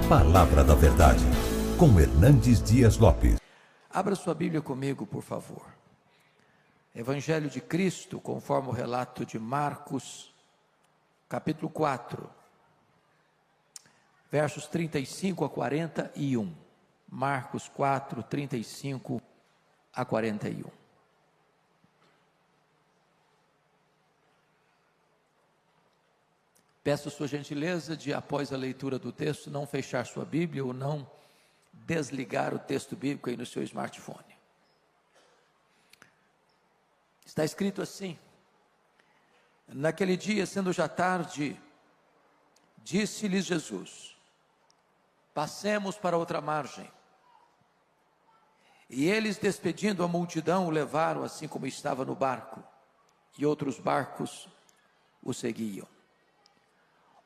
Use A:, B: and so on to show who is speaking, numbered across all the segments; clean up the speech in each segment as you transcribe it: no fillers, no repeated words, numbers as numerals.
A: Palavra da Verdade, com Hernandes Dias Lopes.
B: Abra sua Bíblia comigo, por favor. Evangelho de Cristo, conforme o relato de Marcos, capítulo 4, versos 35 a 41. Marcos 4, 35 a 41. Peço sua gentileza de, após a leitura do texto, não fechar sua Bíblia ou não desligar o texto bíblico aí no seu smartphone. Está escrito assim: naquele dia, sendo já tarde, disse-lhes Jesus: passemos para outra margem. E eles, despedindo a multidão, o levaram assim como estava no barco, e outros barcos o seguiam.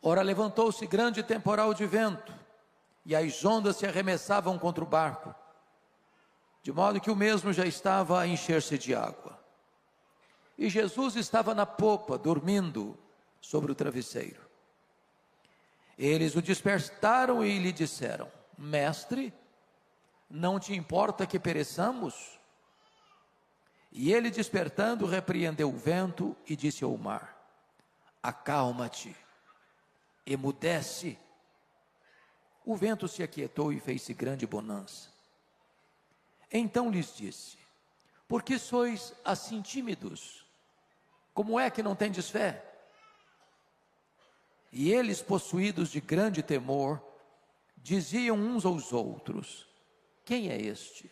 B: Ora, levantou-se grande temporal de vento, e as ondas se arremessavam contra o barco, de modo que o mesmo já estava a encher-se de água. E Jesus estava na popa, dormindo sobre o travesseiro. Eles o despertaram e lhe disseram: Mestre, não te importa que pereçamos? E ele, despertando, repreendeu o vento e disse ao mar: acalma-te, emudece. O vento se aquietou e fez-se grande bonança. Então lhes disse: por que sois assim tímidos? Como é que não tendes fé? E eles, possuídos de grande temor, diziam uns aos outros: quem é este,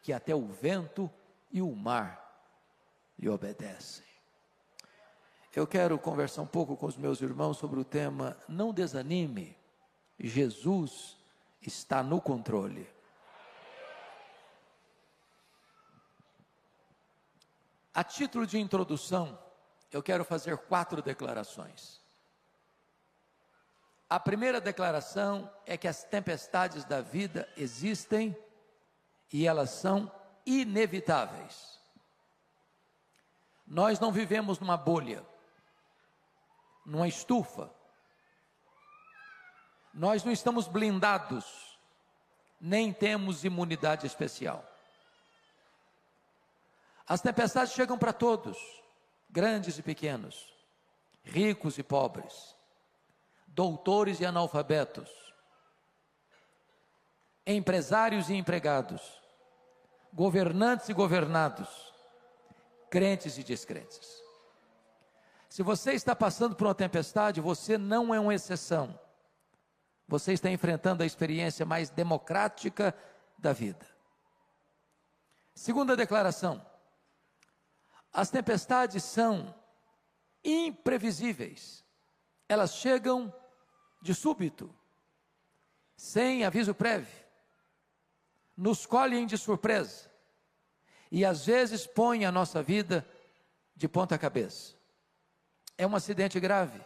B: que até o vento e o mar lhe obedecem? Eu quero conversar um pouco com os meus irmãos sobre o tema: não desanime, Jesus está no controle. A título de introdução, eu quero fazer 4 declarações. A primeira declaração é que as tempestades da vida existem e elas são inevitáveis. Nós não vivemos numa bolha, numa estufa. Nós não estamos blindados, nem temos imunidade especial. As tempestades chegam para todos, grandes e pequenos, ricos e pobres, doutores e analfabetos, empresários e empregados, governantes e governados, crentes e descrentes. Se você está passando por uma tempestade, você não é uma exceção. Você está enfrentando a experiência mais democrática da vida. Segunda declaração: as tempestades são imprevisíveis. Elas chegam de súbito, sem aviso prévio, nos colhem de surpresa e às vezes põem a nossa vida de ponta cabeça. É um acidente grave,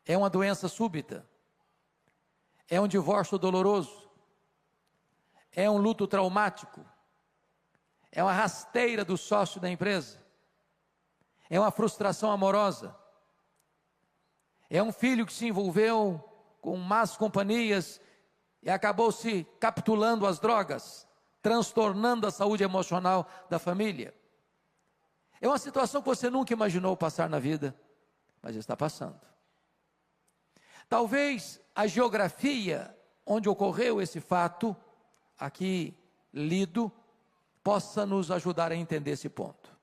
B: é uma doença súbita, é um divórcio doloroso, é um luto traumático, é uma rasteira do sócio da empresa, é uma frustração amorosa, é um filho que se envolveu com más companhias e acabou se capitulando às drogas, transtornando a saúde emocional da família. É uma situação que você nunca imaginou passar na vida, mas está passando. Talvez a geografia onde ocorreu esse fato, aqui lido, possa nos ajudar a entender esse ponto.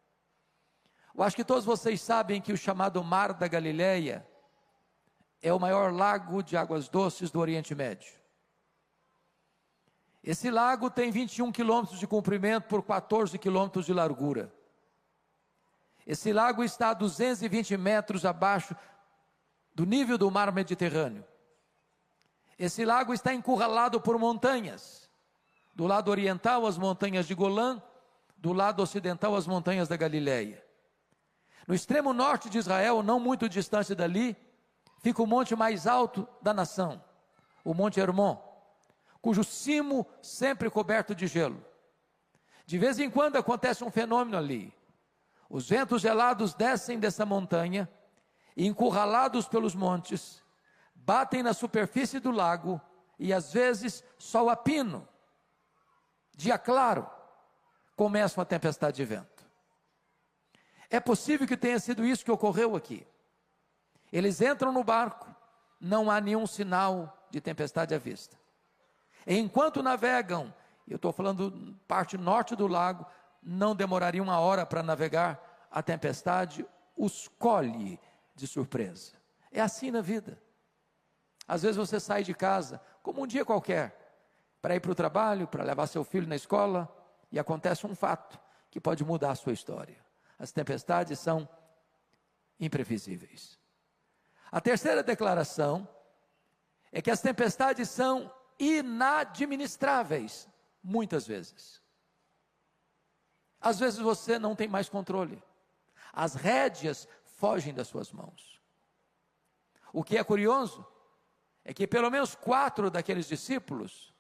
B: Eu acho que todos vocês sabem que o chamado Mar da Galileia é o maior lago de águas doces do Oriente Médio. Esse lago tem 21 quilômetros de comprimento por 14 quilômetros de largura. Esse lago está a 220 metros abaixo do nível do mar Mediterrâneo. Esse lago está encurralado por montanhas. Do lado oriental, as montanhas de Golã, do lado ocidental, as montanhas da Galileia. No extremo norte de Israel, não muito distante dali, fica o monte mais alto da nação, o Monte Hermon, cujo cimo sempre coberto de gelo. De vez em quando acontece um fenômeno ali. Os ventos gelados descem dessa montanha, e encurralados pelos montes, batem na superfície do lago e às vezes sol a pino. Dia claro, começa uma tempestade de vento. É possível que tenha sido isso que ocorreu aqui. Eles entram no barco, não há nenhum sinal de tempestade à vista. Enquanto navegam, eu estou falando parte norte do lago, não demoraria 1 hora para navegar, a tempestade os colhe de surpresa. É assim na vida. Às vezes você sai de casa, como um dia qualquer, para ir para o trabalho, para levar seu filho na escola, e acontece um fato que pode mudar a sua história. As tempestades são imprevisíveis. A terceira declaração é que as tempestades são inadministráveis, muitas vezes. Às vezes você não tem mais controle. As rédeas fogem das suas mãos. O que é curioso é que pelo menos 4 daqueles discípulos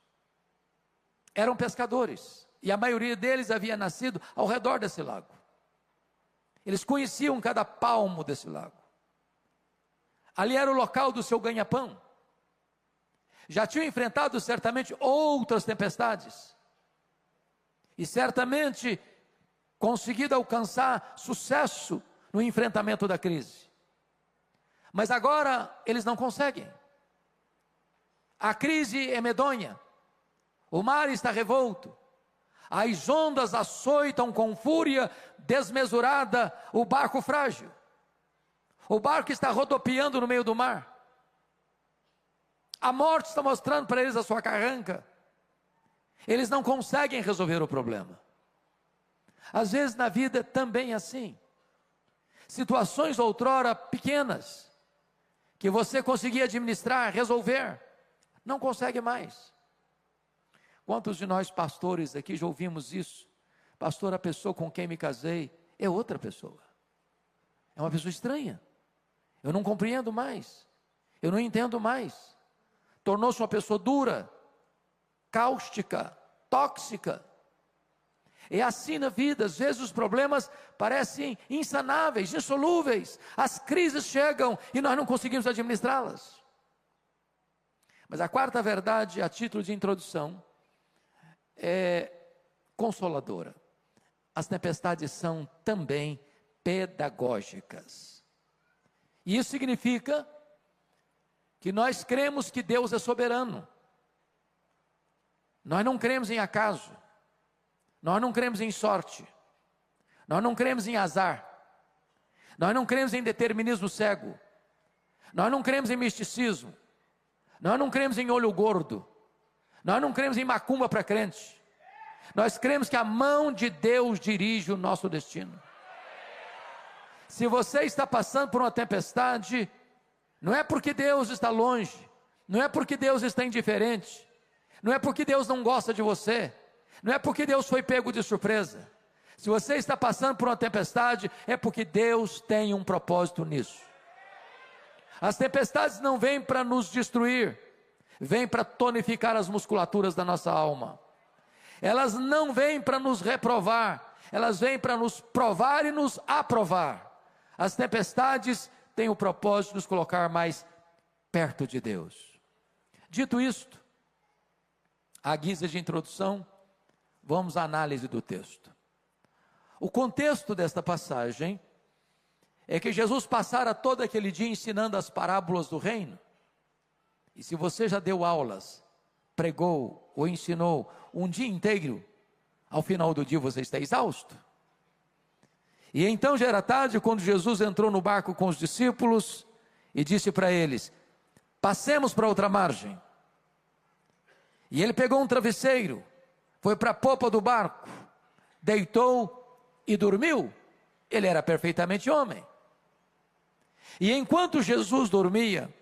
B: eram pescadores, e a maioria deles havia nascido ao redor desse lago. Eles conheciam cada palmo desse lago. Ali era o local do seu ganha-pão. Já tinham enfrentado certamente outras tempestades, e certamente conseguido alcançar sucesso no enfrentamento da crise. Mas agora eles não conseguem. A crise é medonha, o mar está revolto, as ondas açoitam com fúria desmesurada o barco frágil. O barco está rodopiando no meio do mar. A morte está mostrando para eles a sua carranca. Eles não conseguem resolver o problema. Às vezes na vida também é assim. Situações outrora pequenas, que você conseguia administrar, resolver, não consegue mais. Quantos de nós pastores aqui já ouvimos isso? Pastor, a pessoa com quem me casei é outra pessoa. É uma pessoa estranha. Eu não compreendo mais. Eu não entendo mais. Tornou-se uma pessoa dura, cáustica, tóxica. É assim na vida. Às vezes os problemas parecem insanáveis, insolúveis. As crises chegam e nós não conseguimos administrá-las. Mas a quarta verdade, a título de introdução, é consoladora. As tempestades são também pedagógicas. E isso significa que nós cremos que Deus é soberano. Nós não cremos em acaso. Nós não cremos em sorte. Nós não cremos em azar. Nós não cremos em determinismo cego. Nós não cremos em misticismo. Nós não cremos em olho gordo. Nós não cremos em macumba para crente. Nós cremos que a mão de Deus dirige o nosso destino. Se você está passando por uma tempestade, não é porque Deus está longe, não é porque Deus está indiferente, não é porque Deus não gosta de você, não é porque Deus foi pego de surpresa. Se você está passando por uma tempestade, é porque Deus tem um propósito nisso. As tempestades não vêm para nos destruir, vêm para tonificar as musculaturas da nossa alma. Elas não vêm para nos reprovar, elas vêm para nos provar e nos aprovar. As tempestades têm o propósito de nos colocar mais perto de Deus. Dito isto, à guisa de introdução, vamos à análise do texto. O contexto desta passagem é que Jesus passara todo aquele dia ensinando as parábolas do reino. E se você já deu aulas, pregou ou ensinou um dia inteiro, ao final do dia você está exausto. E então já era tarde quando Jesus entrou no barco com os discípulos e disse para eles: passemos para outra margem. E ele pegou um travesseiro, foi para a popa do barco, deitou e dormiu. Ele era perfeitamente homem. E enquanto Jesus dormia,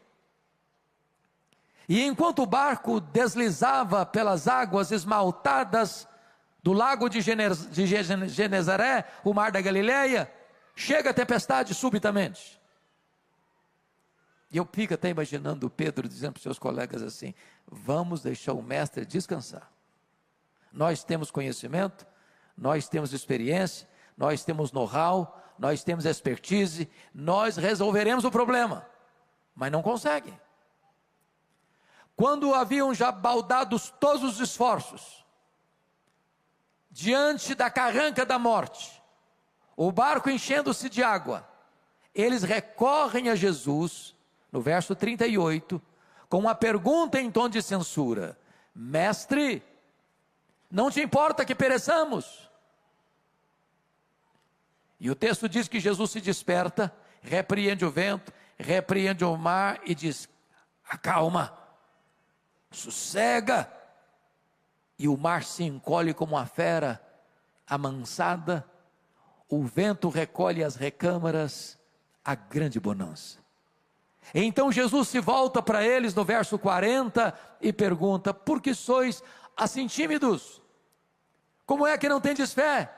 B: e enquanto o barco deslizava pelas águas esmaltadas do lago de Genezaré, o mar da Galileia, chega a tempestade subitamente. E eu fico até imaginando Pedro dizendo para os seus colegas assim: vamos deixar o mestre descansar. Nós temos conhecimento, nós temos experiência, nós temos know-how, nós temos expertise, nós resolveremos o problema. Mas não conseguem. quando haviam já baldados todos os esforços, diante da carranca da morte, o barco enchendo-se de água, eles recorrem a Jesus, no verso 38, com uma pergunta em tom de censura: Mestre, não te importa que pereçamos? E o texto diz que Jesus se desperta, repreende o vento, repreende o mar e diz: acalma, sossega. E o mar se encolhe como uma fera amansada, o vento recolhe as recâmaras, a grande bonança. Então Jesus se volta para eles no verso 40 e pergunta: por que sois assim tímidos? Como é que não tendes fé?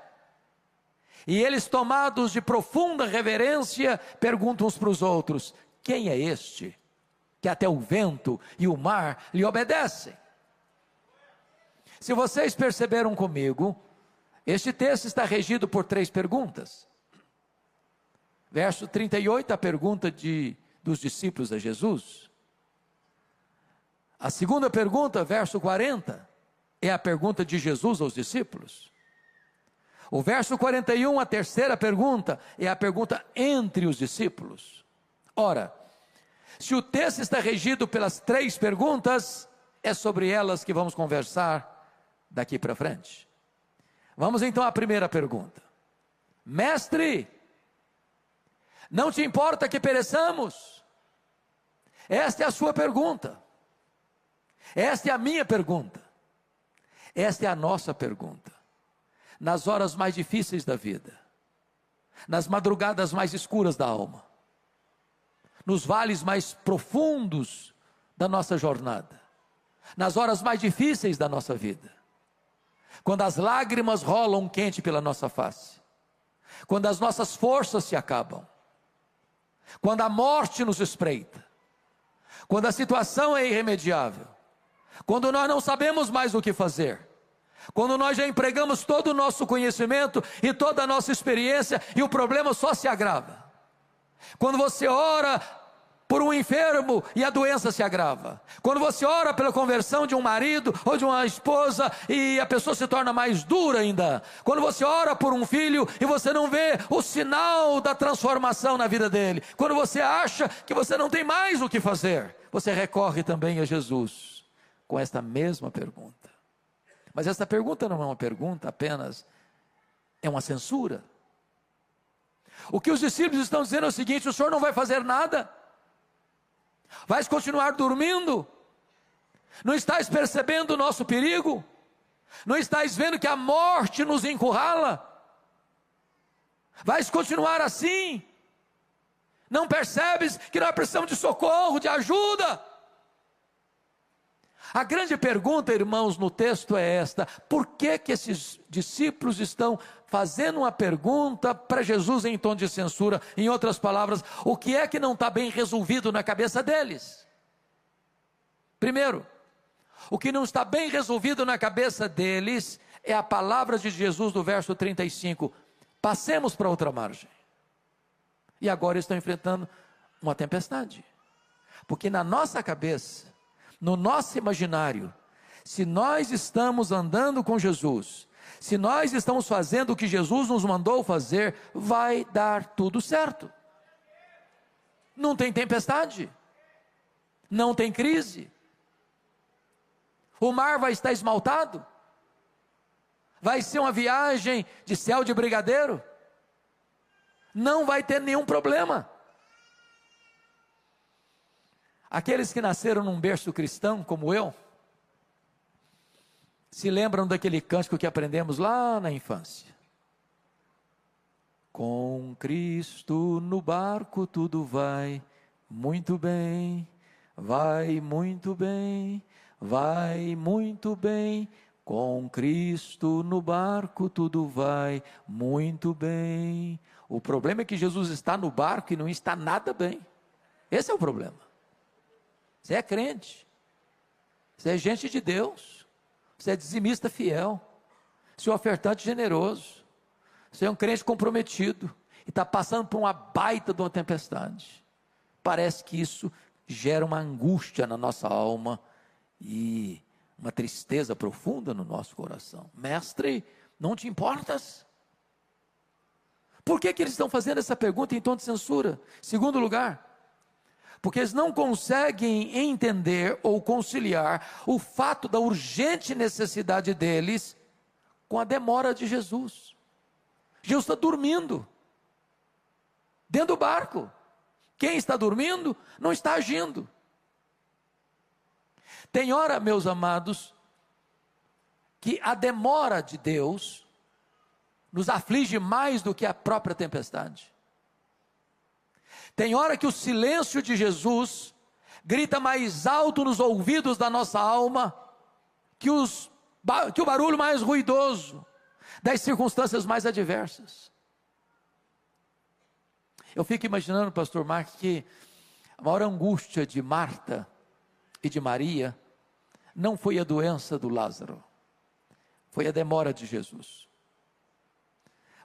B: E eles, tomados de profunda reverência, perguntam uns para os outros: quem é este, que até o vento e o mar lhe obedecem? Se vocês perceberam comigo, este texto está regido por 3 perguntas. Verso 38, a pergunta dos discípulos a Jesus. A segunda pergunta, verso 40, é a pergunta de Jesus aos discípulos. O verso 41, a terceira pergunta, é a pergunta entre os discípulos. Ora, se o texto está regido pelas 3 perguntas, é sobre elas que vamos conversar daqui para frente. Vamos então à primeira pergunta: Mestre, não te importa que pereçamos? Esta é a sua pergunta. Esta é a minha pergunta. Esta é a nossa pergunta. Nas horas mais difíceis da vida, nas madrugadas mais escuras da alma, nos vales mais profundos da nossa jornada, nas horas mais difíceis da nossa vida, quando as lágrimas rolam quente pela nossa face, quando as nossas forças se acabam, quando a morte nos espreita, quando a situação é irremediável, quando nós não sabemos mais o que fazer, quando nós já empregamos todo o nosso conhecimento e toda a nossa experiência e o problema só se agrava, quando você ora por um enfermo e a doença se agrava, quando você ora pela conversão de um marido ou de uma esposa e a pessoa se torna mais dura ainda, quando você ora por um filho e você não vê o sinal da transformação na vida dele, quando você acha que você não tem mais o que fazer, você recorre também a Jesus com esta mesma pergunta. Mas essa pergunta não é uma pergunta apenas, é uma censura. O que os discípulos estão dizendo é o seguinte: o Senhor não vai fazer nada? Vais continuar dormindo? Não estás percebendo o nosso perigo? Não estás vendo que a morte nos encurrala? Vais continuar assim? Não percebes que nós precisamos de socorro, de ajuda? A grande pergunta, irmãos, no texto é esta: por que esses discípulos estão fazendo uma pergunta para Jesus em tom de censura? Em outras palavras, o que é que não está bem resolvido na cabeça deles? Primeiro, o que não está bem resolvido na cabeça deles é a palavra de Jesus do verso 35: passemos para outra margem. E agora estão enfrentando uma tempestade, porque na nossa cabeça, no nosso imaginário, se nós estamos andando com Jesus, se nós estamos fazendo o que Jesus nos mandou fazer, vai dar tudo certo. Não tem tempestade, não tem crise, o mar vai estar esmaltado, vai ser uma viagem de céu de brigadeiro, não vai ter nenhum problema. Aqueles que nasceram num berço cristão, como eu, se lembram daquele cântico que aprendemos lá na infância: com Cristo no barco tudo vai muito bem, vai muito bem, vai muito bem. Com Cristo no barco tudo vai muito bem. O problema é que Jesus está no barco e não está nada bem. Esse é o problema. Você é crente, você é gente de Deus, você é dizimista fiel, você é um ofertante generoso, você é um crente comprometido e está passando por uma baita de uma tempestade. Parece que isso gera uma angústia na nossa alma e uma tristeza profunda no nosso coração. Mestre, não te importas? Por que eles estão fazendo essa pergunta em tom de censura? Segundo lugar, porque eles não conseguem entender ou conciliar o fato da urgente necessidade deles com a demora de Jesus. Jesus está dormindo dentro do barco. Quem está dormindo não está agindo. Tem hora, meus amados, que a demora de Deus nos aflige mais do que a própria tempestade. Tem hora que o silêncio de Jesus grita mais alto nos ouvidos da nossa alma que o barulho mais ruidoso das circunstâncias mais adversas. Eu fico imaginando, pastor Marcos, que a maior angústia de Marta e de Maria não foi a doença do Lázaro, foi a demora de Jesus.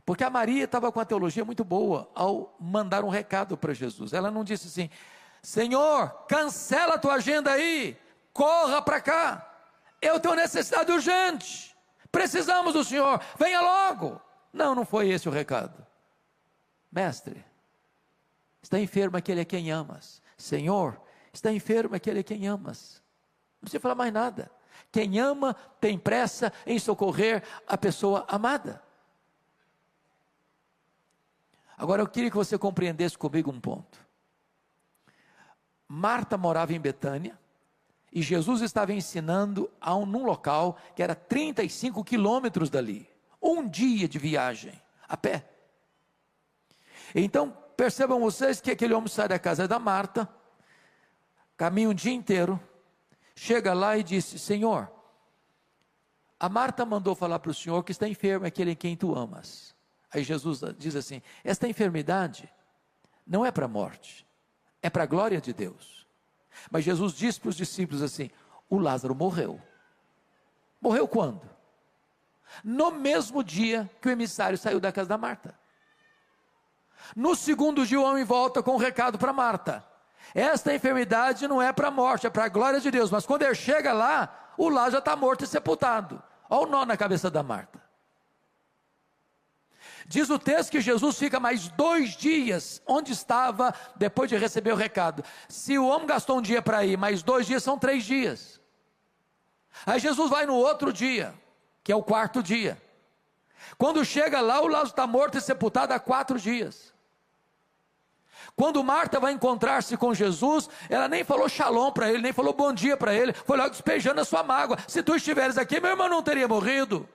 B: Porque a Maria estava com a teologia muito boa ao mandar um recado para Jesus. Ela não disse assim: Senhor, cancela a tua agenda aí, corra para cá, eu tenho necessidade urgente, precisamos do Senhor, venha logo. Não, não foi esse o recado. Mestre, está enfermo aquele a quem amas. Senhor, está enfermo aquele a quem amas. Não precisa falar mais nada. Quem ama tem pressa em socorrer a pessoa amada. Agora eu queria que você compreendesse comigo um ponto. Marta morava em Betânia e Jesus estava ensinando num local que era 35 quilômetros dali. Um dia de viagem, a pé. Então percebam vocês que aquele homem sai da casa da Marta, caminha um dia inteiro, chega lá e disse: Senhor, a Marta mandou falar para o Senhor que está enfermo aquele em quem tu amas. Aí Jesus diz assim: esta enfermidade não é para a morte, é para a glória de Deus. Mas Jesus disse para os discípulos assim: o Lázaro morreu. Morreu quando? No mesmo dia que o emissário saiu da casa da Marta. No segundo dia o homem volta com um recado para Marta: esta enfermidade não é para a morte, é para a glória de Deus. Mas quando ele chega lá, o Lázaro já está morto e sepultado. Olha o nó na cabeça da Marta. Diz o texto que Jesus fica mais 2 dias onde estava depois de receber o recado. Se o homem gastou um dia para ir, mais 2 dias são 3 dias. Aí Jesus vai no outro dia, que é o 4º dia. Quando chega lá, o Lázaro está morto e sepultado há 4 dias. Quando Marta vai encontrar-se com Jesus, ela nem falou shalom para ele, nem falou bom dia para ele, foi logo despejando a sua mágoa. Se tu estiveres aqui, meu irmão não teria morrido.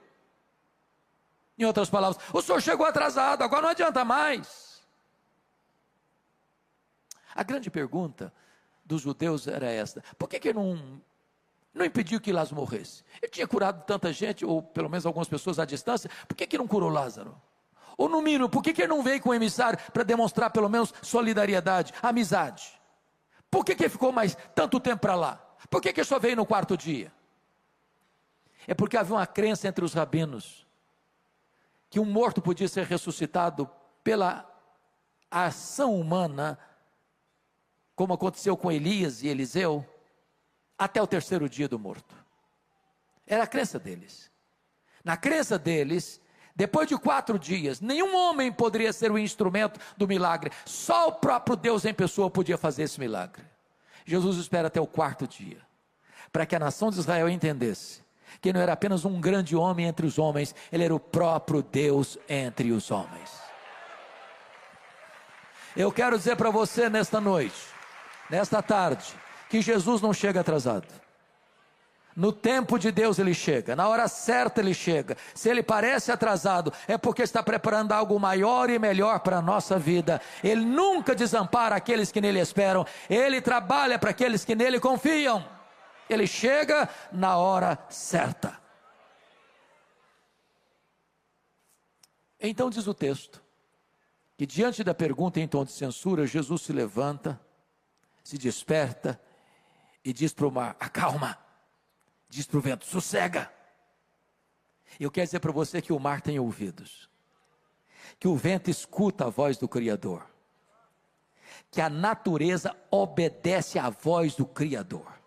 B: Em outras palavras, o senhor chegou atrasado, agora não adianta mais. A grande pergunta dos judeus era esta: por que não impediu que Lázaro morresse? Ele tinha curado tanta gente, ou pelo menos algumas pessoas à distância, por que não curou Lázaro? Ou no mínimo, por que ele não veio com o emissário para demonstrar pelo menos solidariedade, amizade? Por que ele ficou mais tanto tempo para lá? Por que ele só veio no 4º dia? É porque havia uma crença entre os rabinos que um morto podia ser ressuscitado pela ação humana, como aconteceu com Elias e Eliseu, até o 3º dia do morto. Era a crença deles. Na crença deles, depois de 4 dias, nenhum homem poderia ser o instrumento do milagre, só o próprio Deus em pessoa podia fazer esse milagre. Jesus espera até o 4º dia, para que a nação de Israel entendesse que não era apenas um grande homem entre os homens, ele era o próprio Deus entre os homens. Eu quero dizer para você nesta noite, nesta tarde, que Jesus não chega atrasado. No tempo de Deus ele chega, na hora certa ele chega. Se ele parece atrasado, é porque está preparando algo maior e melhor para a nossa vida. Ele nunca desampara aqueles que nele esperam, ele trabalha para aqueles que nele confiam. Ele chega na hora certa. Então diz o texto, que diante da pergunta em tom de censura, Jesus se levanta, se desperta e diz para o mar: acalma. Diz para o vento: sossega. Eu quero dizer para você que o mar tem ouvidos, que o vento escuta a voz do Criador, que a natureza obedece à voz do Criador.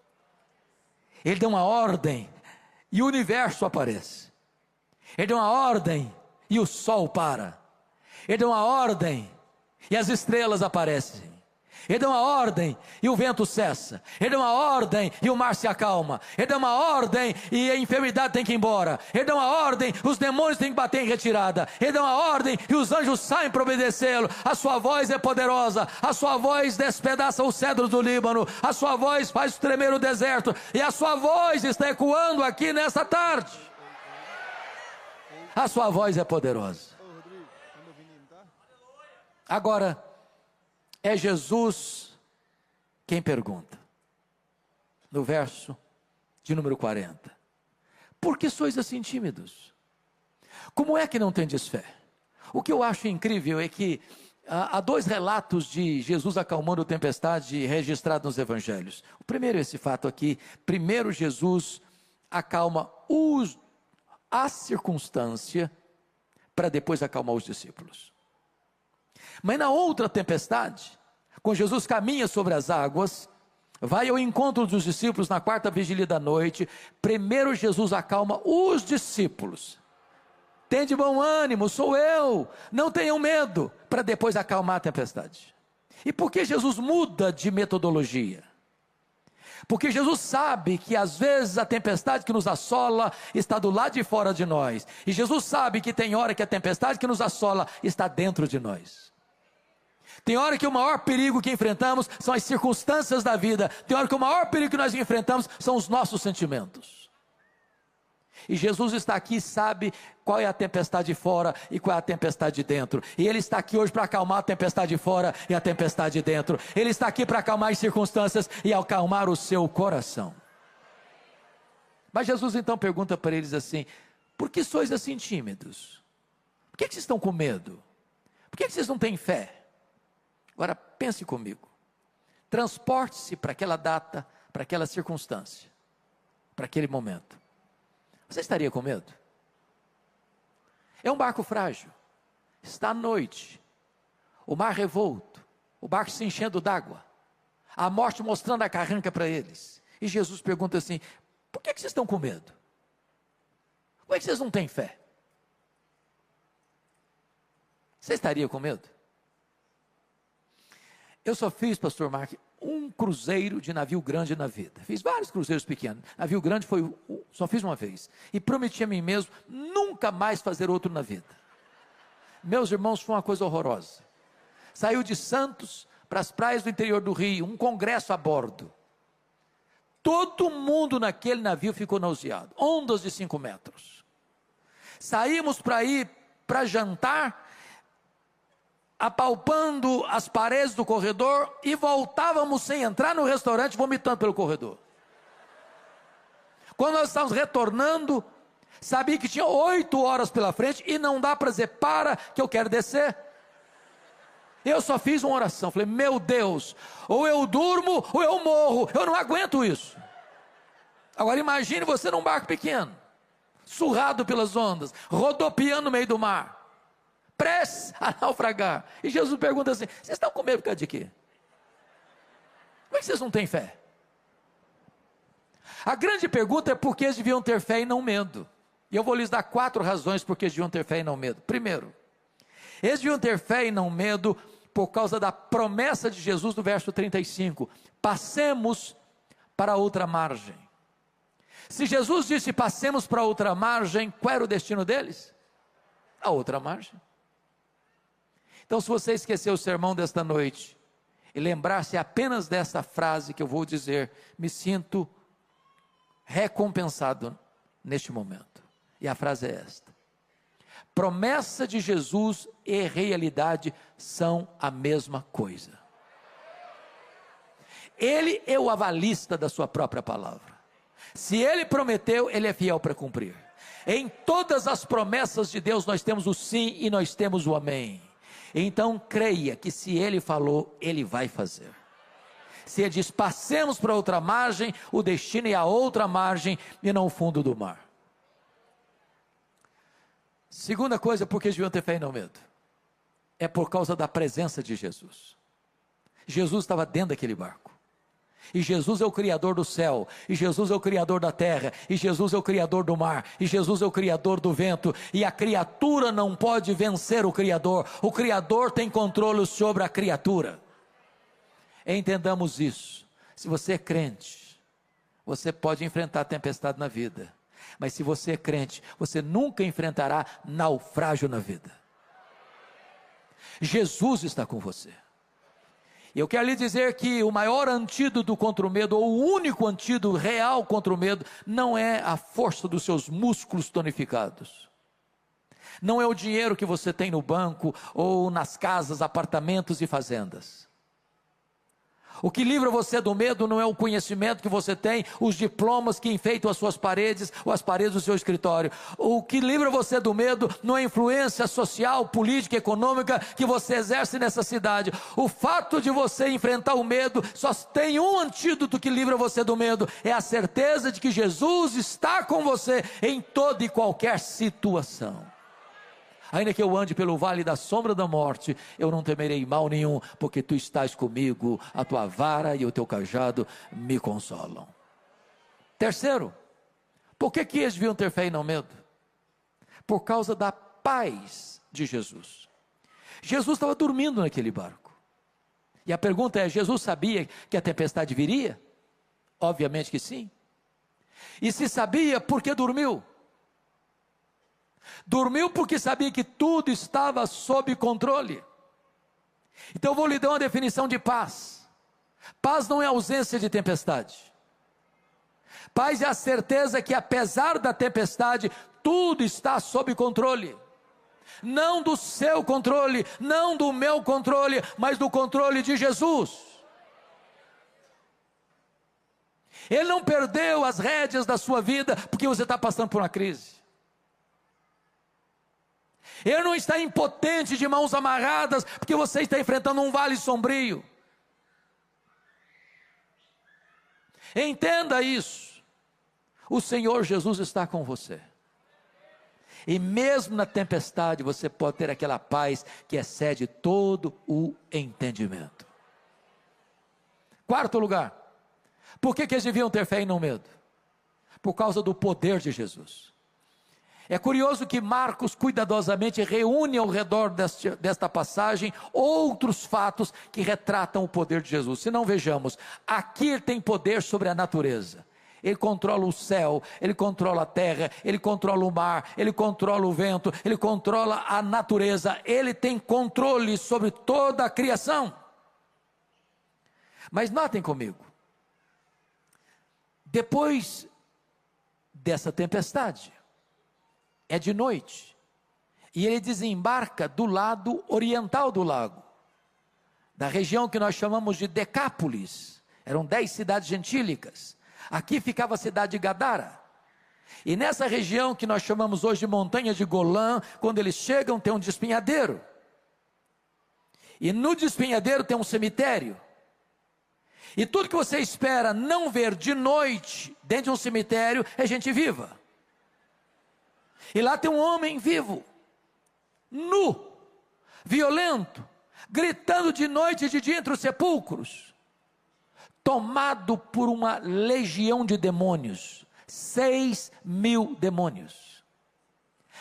B: Ele deu uma ordem e o universo aparece. Ele deu uma ordem e o sol para. Ele deu uma ordem e as estrelas aparecem. Ele deu uma ordem e o vento cessa. Ele deu uma ordem e o mar se acalma. Ele deu uma ordem e a enfermidade tem que ir embora. Ele deu uma ordem, os demônios têm que bater em retirada. Ele deu uma ordem e os anjos saem para obedecê-lo. A sua voz é poderosa. A sua voz despedaça os cedros do Líbano. A sua voz faz tremer o deserto. E a sua voz está ecoando aqui nesta tarde. A sua voz é poderosa. Agora, é Jesus quem pergunta, no verso de número 40, por que sois assim tímidos? Como é que não tendes fé? O que eu acho incrível é que há dois relatos de Jesus acalmando a tempestade registrados nos evangelhos. O primeiro é esse fato aqui. Primeiro Jesus acalma a circunstância para depois acalmar os discípulos. Mas na outra tempestade, quando Jesus caminha sobre as águas, vai ao encontro dos discípulos na quarta vigília da noite, primeiro Jesus acalma os discípulos. Tende bom ânimo, sou eu, não tenham medo, para depois acalmar a tempestade. E por que Jesus muda de metodologia? Porque Jesus sabe que às vezes a tempestade que nos assola está do lado de fora de nós. E Jesus sabe que tem hora que a tempestade que nos assola está dentro de nós. Tem hora que o maior perigo que enfrentamos são as circunstâncias da vida. Tem hora que o maior perigo que nós enfrentamos são os nossos sentimentos. E Jesus está aqui e sabe qual é a tempestade fora e qual é a tempestade dentro. E Ele está aqui hoje para acalmar a tempestade fora e a tempestade dentro. Ele está aqui para acalmar as circunstâncias e acalmar o seu coração. Mas Jesus então pergunta para eles assim: por que sois assim tímidos? Por que vocês estão com medo? Por que vocês não têm fé? Agora pense comigo, transporte-se para aquela data, para aquela circunstância, para aquele momento. Você estaria com medo? É um barco frágil, está à noite, o mar revolto, o barco se enchendo d'água, a morte mostrando a carranca para eles. E Jesus pergunta assim: por que vocês estão com medo? Por que vocês não têm fé? Você estaria com medo? Eu só fiz, pastor Mark, um cruzeiro de navio grande na vida. Fiz vários cruzeiros pequenos. Navio grande só fiz uma vez. E prometi a mim mesmo nunca mais fazer outro na vida. Meus irmãos, foi uma coisa horrorosa. Saiu de Santos para as praias do interior do Rio, um congresso a bordo. Todo mundo naquele navio ficou nauseado. Ondas de 5 metros. Saímos para ir para jantar, apalpando as paredes do corredor, e voltávamos sem entrar no restaurante, vomitando pelo corredor. Quando nós estávamos retornando, sabia que tinha 8 horas pela frente, e não dá para dizer: para que eu quero descer. Eu só fiz uma oração, falei: meu Deus, ou eu durmo ou eu morro, eu não aguento isso. Agora imagine você num barco pequeno, surrado pelas ondas, rodopiando no meio do mar, prestes a naufragar. E Jesus pergunta assim: vocês estão com medo por causa de quê? Como é que vocês não têm fé? A grande pergunta é por que eles deviam ter fé e não medo. E eu vou lhes dar 4 razões por que eles deviam ter fé e não medo. Primeiro, eles deviam ter fé e não medo por causa da promessa de Jesus do verso 35: passemos para outra margem. Se Jesus disse passemos para outra margem, qual era o destino deles? A outra margem. Então, se você esquecer o sermão desta noite e lembrar-se apenas dessa frase que eu vou dizer, me sinto recompensado neste momento. E a frase é esta: promessa de Jesus e realidade são a mesma coisa. Ele é o avalista da sua própria palavra. Se Ele prometeu, Ele é fiel para cumprir. Em todas as promessas de Deus nós temos o sim e nós temos o amém. Então creia que se Ele falou, Ele vai fazer. Se Ele diz passemos para outra margem, o destino é a outra margem e não o fundo do mar. Segunda coisa, por que eles deviam ter fé e não medo? É por causa da presença de Jesus. Jesus estava dentro daquele barco. E Jesus é o Criador do céu, e Jesus é o Criador da terra, e Jesus é o Criador do mar, e Jesus é o Criador do vento, e a criatura não pode vencer o Criador tem controle sobre a criatura. Entendamos isso. Se você é crente, você pode enfrentar a tempestade na vida, mas se você é crente, você nunca enfrentará naufrágio na vida. Jesus está com você. E eu quero lhe dizer que o maior antídoto contra o medo, ou o único antídoto real contra o medo, não é a força dos seus músculos tonificados. Não é o dinheiro que você tem no banco, ou nas casas, apartamentos e fazendas. O que livra você do medo não é o conhecimento que você tem, os diplomas que enfeitam as suas paredes, ou as paredes do seu escritório. O que livra você do medo não é a influência social, política, econômica que você exerce nessa cidade. O fato de você enfrentar o medo, só tem um antídoto que livra você do medo, é a certeza de que Jesus está com você em toda e qualquer situação. Ainda que eu ande pelo vale da sombra da morte, eu não temerei mal nenhum, porque tu estás comigo, a tua vara e o teu cajado me consolam. Terceiro, por que eles deviam ter fé e não medo? Por causa da paz de Jesus. Jesus estava dormindo naquele barco. E a pergunta é, Jesus sabia que a tempestade viria? Obviamente que sim. E se sabia, por que dormiu? Dormiu porque sabia que tudo estava sob controle. Então eu vou lhe dar uma definição de paz. Paz não é ausência de tempestade. Paz é a certeza que apesar da tempestade, tudo está sob controle. Não do seu controle, não do meu controle, mas do controle de Jesus. Ele não perdeu as rédeas da sua vida porque você está passando por uma crise. Ele não está impotente de mãos amarradas, porque você está enfrentando um vale sombrio. Entenda isso. O Senhor Jesus está com você. E mesmo na tempestade, você pode ter aquela paz que excede todo o entendimento. Quarto lugar. Por que eles deviam ter fé e não medo? Por causa do poder de Jesus. É curioso que Marcos cuidadosamente reúne ao redor desta passagem outros fatos que retratam o poder de Jesus. Se não, vejamos, aqui ele tem poder sobre a natureza. Ele controla o céu, ele controla a terra, ele controla o mar, ele controla o vento, ele controla a natureza, ele tem controle sobre toda a criação. Mas notem comigo, depois dessa tempestade, é de noite, e ele desembarca do lado oriental do lago, da região que nós chamamos de Decápolis. Eram 10 cidades gentílicas. Aqui ficava a cidade de Gadara, e nessa região que nós chamamos hoje de montanha de Golã, quando eles chegam tem um despenhadeiro, e no despenhadeiro tem um cemitério, e tudo que você espera não ver de noite dentro de um cemitério é gente viva. E lá tem um homem vivo, nu, violento, gritando de noite e de dia entre os sepulcros, tomado por uma legião de demônios, 6.000 demônios.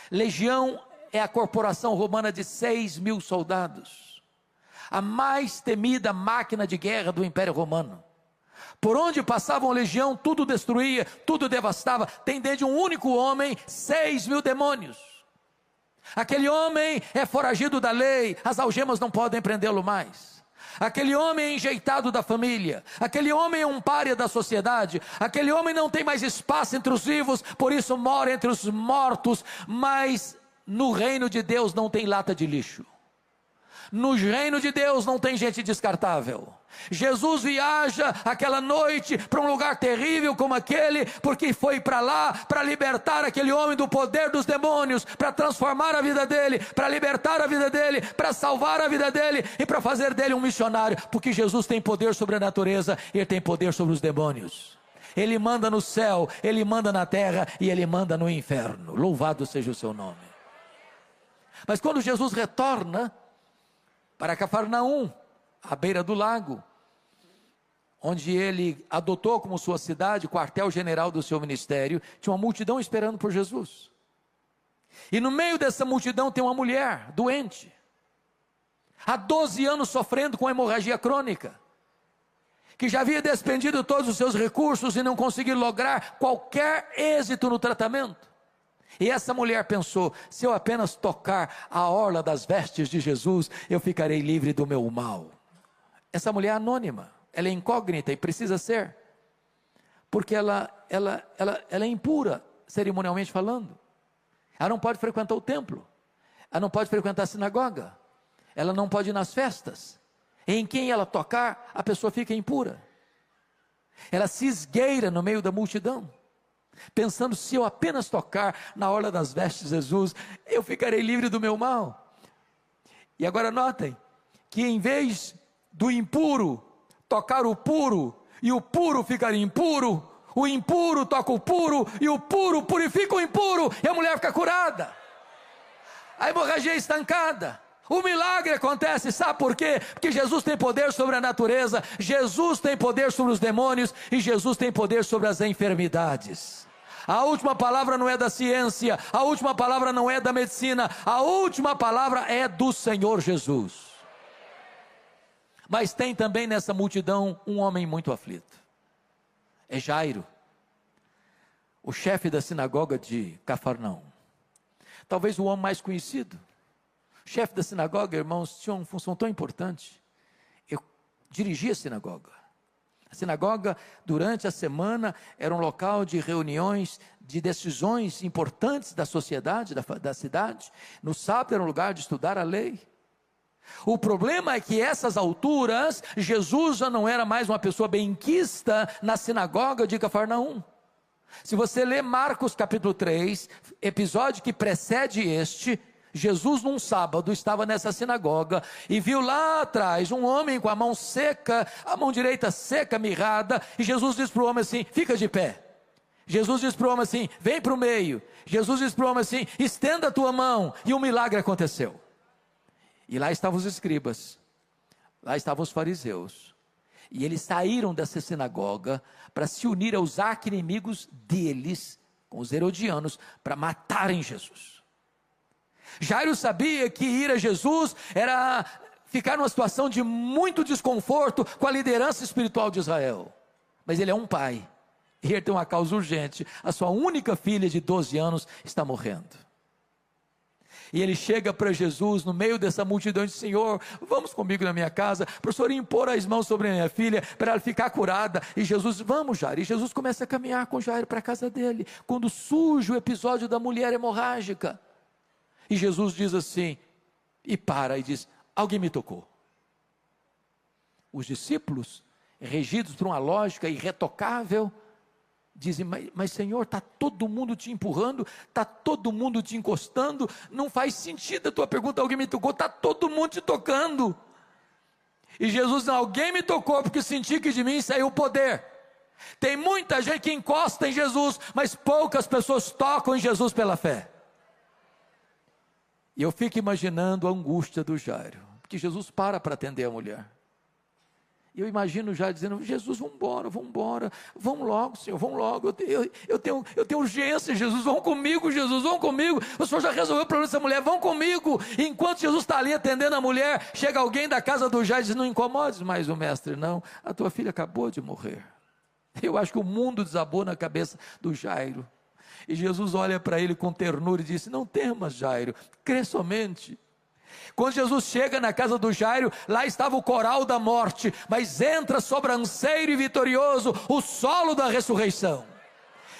B: Legião é a corporação romana de 6.000 soldados, a mais temida máquina de guerra do Império Romano. Por onde passava uma legião, tudo destruía, tudo devastava. Tem dentro de um único homem 6.000 demônios. Aquele homem é foragido da lei, as algemas não podem prendê-lo mais. Aquele homem é enjeitado da família, aquele homem é um pária da sociedade, aquele homem não tem mais espaço entre os vivos, por isso mora entre os mortos. Mas no reino de Deus não tem lata de lixo. No reino de Deus não tem gente descartável. Jesus viaja aquela noite para um lugar terrível como aquele, porque foi para lá para libertar aquele homem do poder dos demônios, para transformar a vida dele, para libertar a vida dele, para salvar a vida dele e para fazer dele um missionário, porque Jesus tem poder sobre a natureza, ele tem poder sobre os demônios. Ele manda no céu, ele manda na terra e ele manda no inferno. Louvado seja o seu nome. Mas quando Jesus retorna para Cafarnaum, à beira do lago, onde ele adotou como sua cidade, quartel-general do seu ministério, tinha uma multidão esperando por Jesus. E no meio dessa multidão tem uma mulher doente, há 12 anos sofrendo com hemorragia crônica, que já havia despendido todos os seus recursos e não conseguiu lograr qualquer êxito no tratamento. E essa mulher pensou: se eu apenas tocar a orla das vestes de Jesus, eu ficarei livre do meu mal. Essa mulher é anônima, ela é incógnita e precisa ser, porque ela é impura, cerimonialmente falando. Ela não pode frequentar o templo, ela não pode frequentar a sinagoga, ela não pode ir nas festas. Em quem ela tocar, a pessoa fica impura. Ela se esgueira no meio da multidão, pensando: se eu apenas tocar na orla das vestes de Jesus, eu ficarei livre do meu mal. E agora notem, que em vez do impuro tocar o puro, e o puro ficar impuro, o impuro toca o puro, e o puro purifica o impuro, e a mulher fica curada. A hemorragia é estancada. O milagre acontece, sabe por quê? Porque Jesus tem poder sobre a natureza, Jesus tem poder sobre os demônios, e Jesus tem poder sobre as enfermidades. A última palavra não é da ciência, a última palavra não é da medicina, a última palavra é do Senhor Jesus. Mas tem também nessa multidão um homem muito aflito, é Jairo, o chefe da sinagoga de Cafarnaum, talvez o homem mais conhecido. O chefe da sinagoga, irmãos, tinha uma função tão importante. Eu dirigia a sinagoga. A sinagoga, durante a semana, era um local de reuniões, de decisões importantes da sociedade, da cidade. No sábado era um lugar de estudar a lei. O problema é que essas alturas, Jesus já não era mais uma pessoa benquista na sinagoga de Cafarnaum. Se você ler Marcos capítulo 3, episódio que precede este, Jesus num sábado estava nessa sinagoga e viu lá atrás um homem com a mão seca, a mão direita seca, mirrada, e Jesus diz para o homem assim: fica de pé. Jesus diz para o homem assim: vem para o meio. Jesus diz para o homem assim: estenda a tua mão, e um milagre aconteceu. E lá estavam os escribas, lá estavam os fariseus, e eles saíram dessa sinagoga para se unir aos arqui-inimigos deles, com os herodianos, para matarem Jesus. Jairo sabia que ir a Jesus era ficar numa situação de muito desconforto com a liderança espiritual de Israel, mas ele é um pai, e ele tem uma causa urgente. A sua única filha de 12 anos está morrendo. E ele chega para Jesus no meio dessa multidão e diz: Senhor, vamos comigo na minha casa, para o Senhor impor as mãos sobre a minha filha, para ela ficar curada. E Jesus: vamos, Jairo. E Jesus começa a caminhar com Jairo para a casa dele, quando surge o episódio da mulher hemorrágica. E Jesus diz assim, e para, e diz: alguém me tocou. Os discípulos, regidos por uma lógica irretocável, dizem: mas Senhor, está todo mundo te empurrando, está todo mundo te encostando, não faz sentido a tua pergunta, alguém me tocou, está todo mundo te tocando. E Jesus: não, alguém me tocou, porque senti que de mim saiu o poder. Tem muita gente que encosta em Jesus, mas poucas pessoas tocam em Jesus pela fé. E eu fico imaginando a angústia do Jairo, porque Jesus para atender a mulher. E eu imagino já dizendo: Jesus, vamos embora, vamos logo, Senhor, vamos logo, eu tenho urgência, Jesus, vão comigo, Jesus, vão comigo, o Senhor já resolveu o problema dessa mulher, vão comigo. E enquanto Jesus está ali atendendo a mulher, chega alguém da casa do Jairo e diz: não incomodes mais o mestre, não, a tua filha acabou de morrer. Eu acho que o mundo desabou na cabeça do Jairo, e Jesus olha para ele com ternura e diz: não temas, Jairo, crê somente. Quando Jesus chega na casa do Jairo, lá estava o coral da morte, mas entra sobranceiro e vitorioso o solo da ressurreição.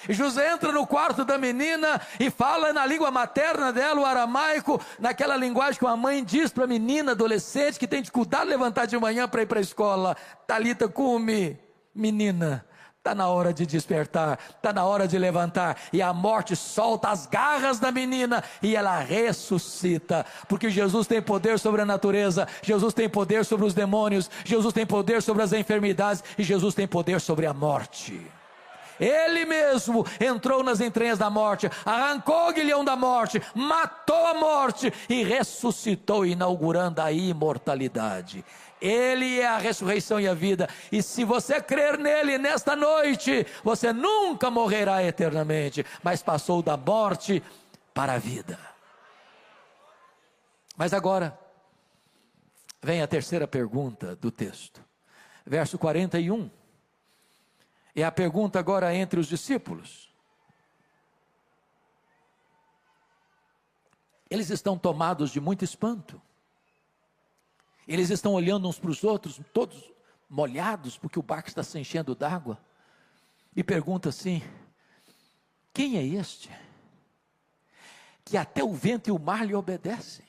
B: E Jesus entra no quarto da menina e fala na língua materna dela, o aramaico, naquela linguagem que uma mãe diz para a menina adolescente que tem dificuldade de levantar de manhã para ir para a escola: Talita cumi, menina, está na hora de despertar, está na hora de levantar. E a morte solta as garras da menina e ela ressuscita, porque Jesus tem poder sobre a natureza, Jesus tem poder sobre os demônios, Jesus tem poder sobre as enfermidades, e Jesus tem poder sobre a morte. Ele mesmo entrou nas entranhas da morte, arrancou o grilhão da morte, matou a morte e ressuscitou, inaugurando a imortalidade. Ele é a ressurreição e a vida, e se você crer nele nesta noite, você nunca morrerá eternamente, mas passou da morte para a vida. Mas agora, vem a terceira pergunta do texto, verso 41, é a pergunta agora entre os discípulos. Eles estão tomados de muito espanto. Eles estão olhando uns para os outros, todos molhados, porque o barco está se enchendo d'água. E pergunta assim: quem é este? Que até o vento e o mar lhe obedecem.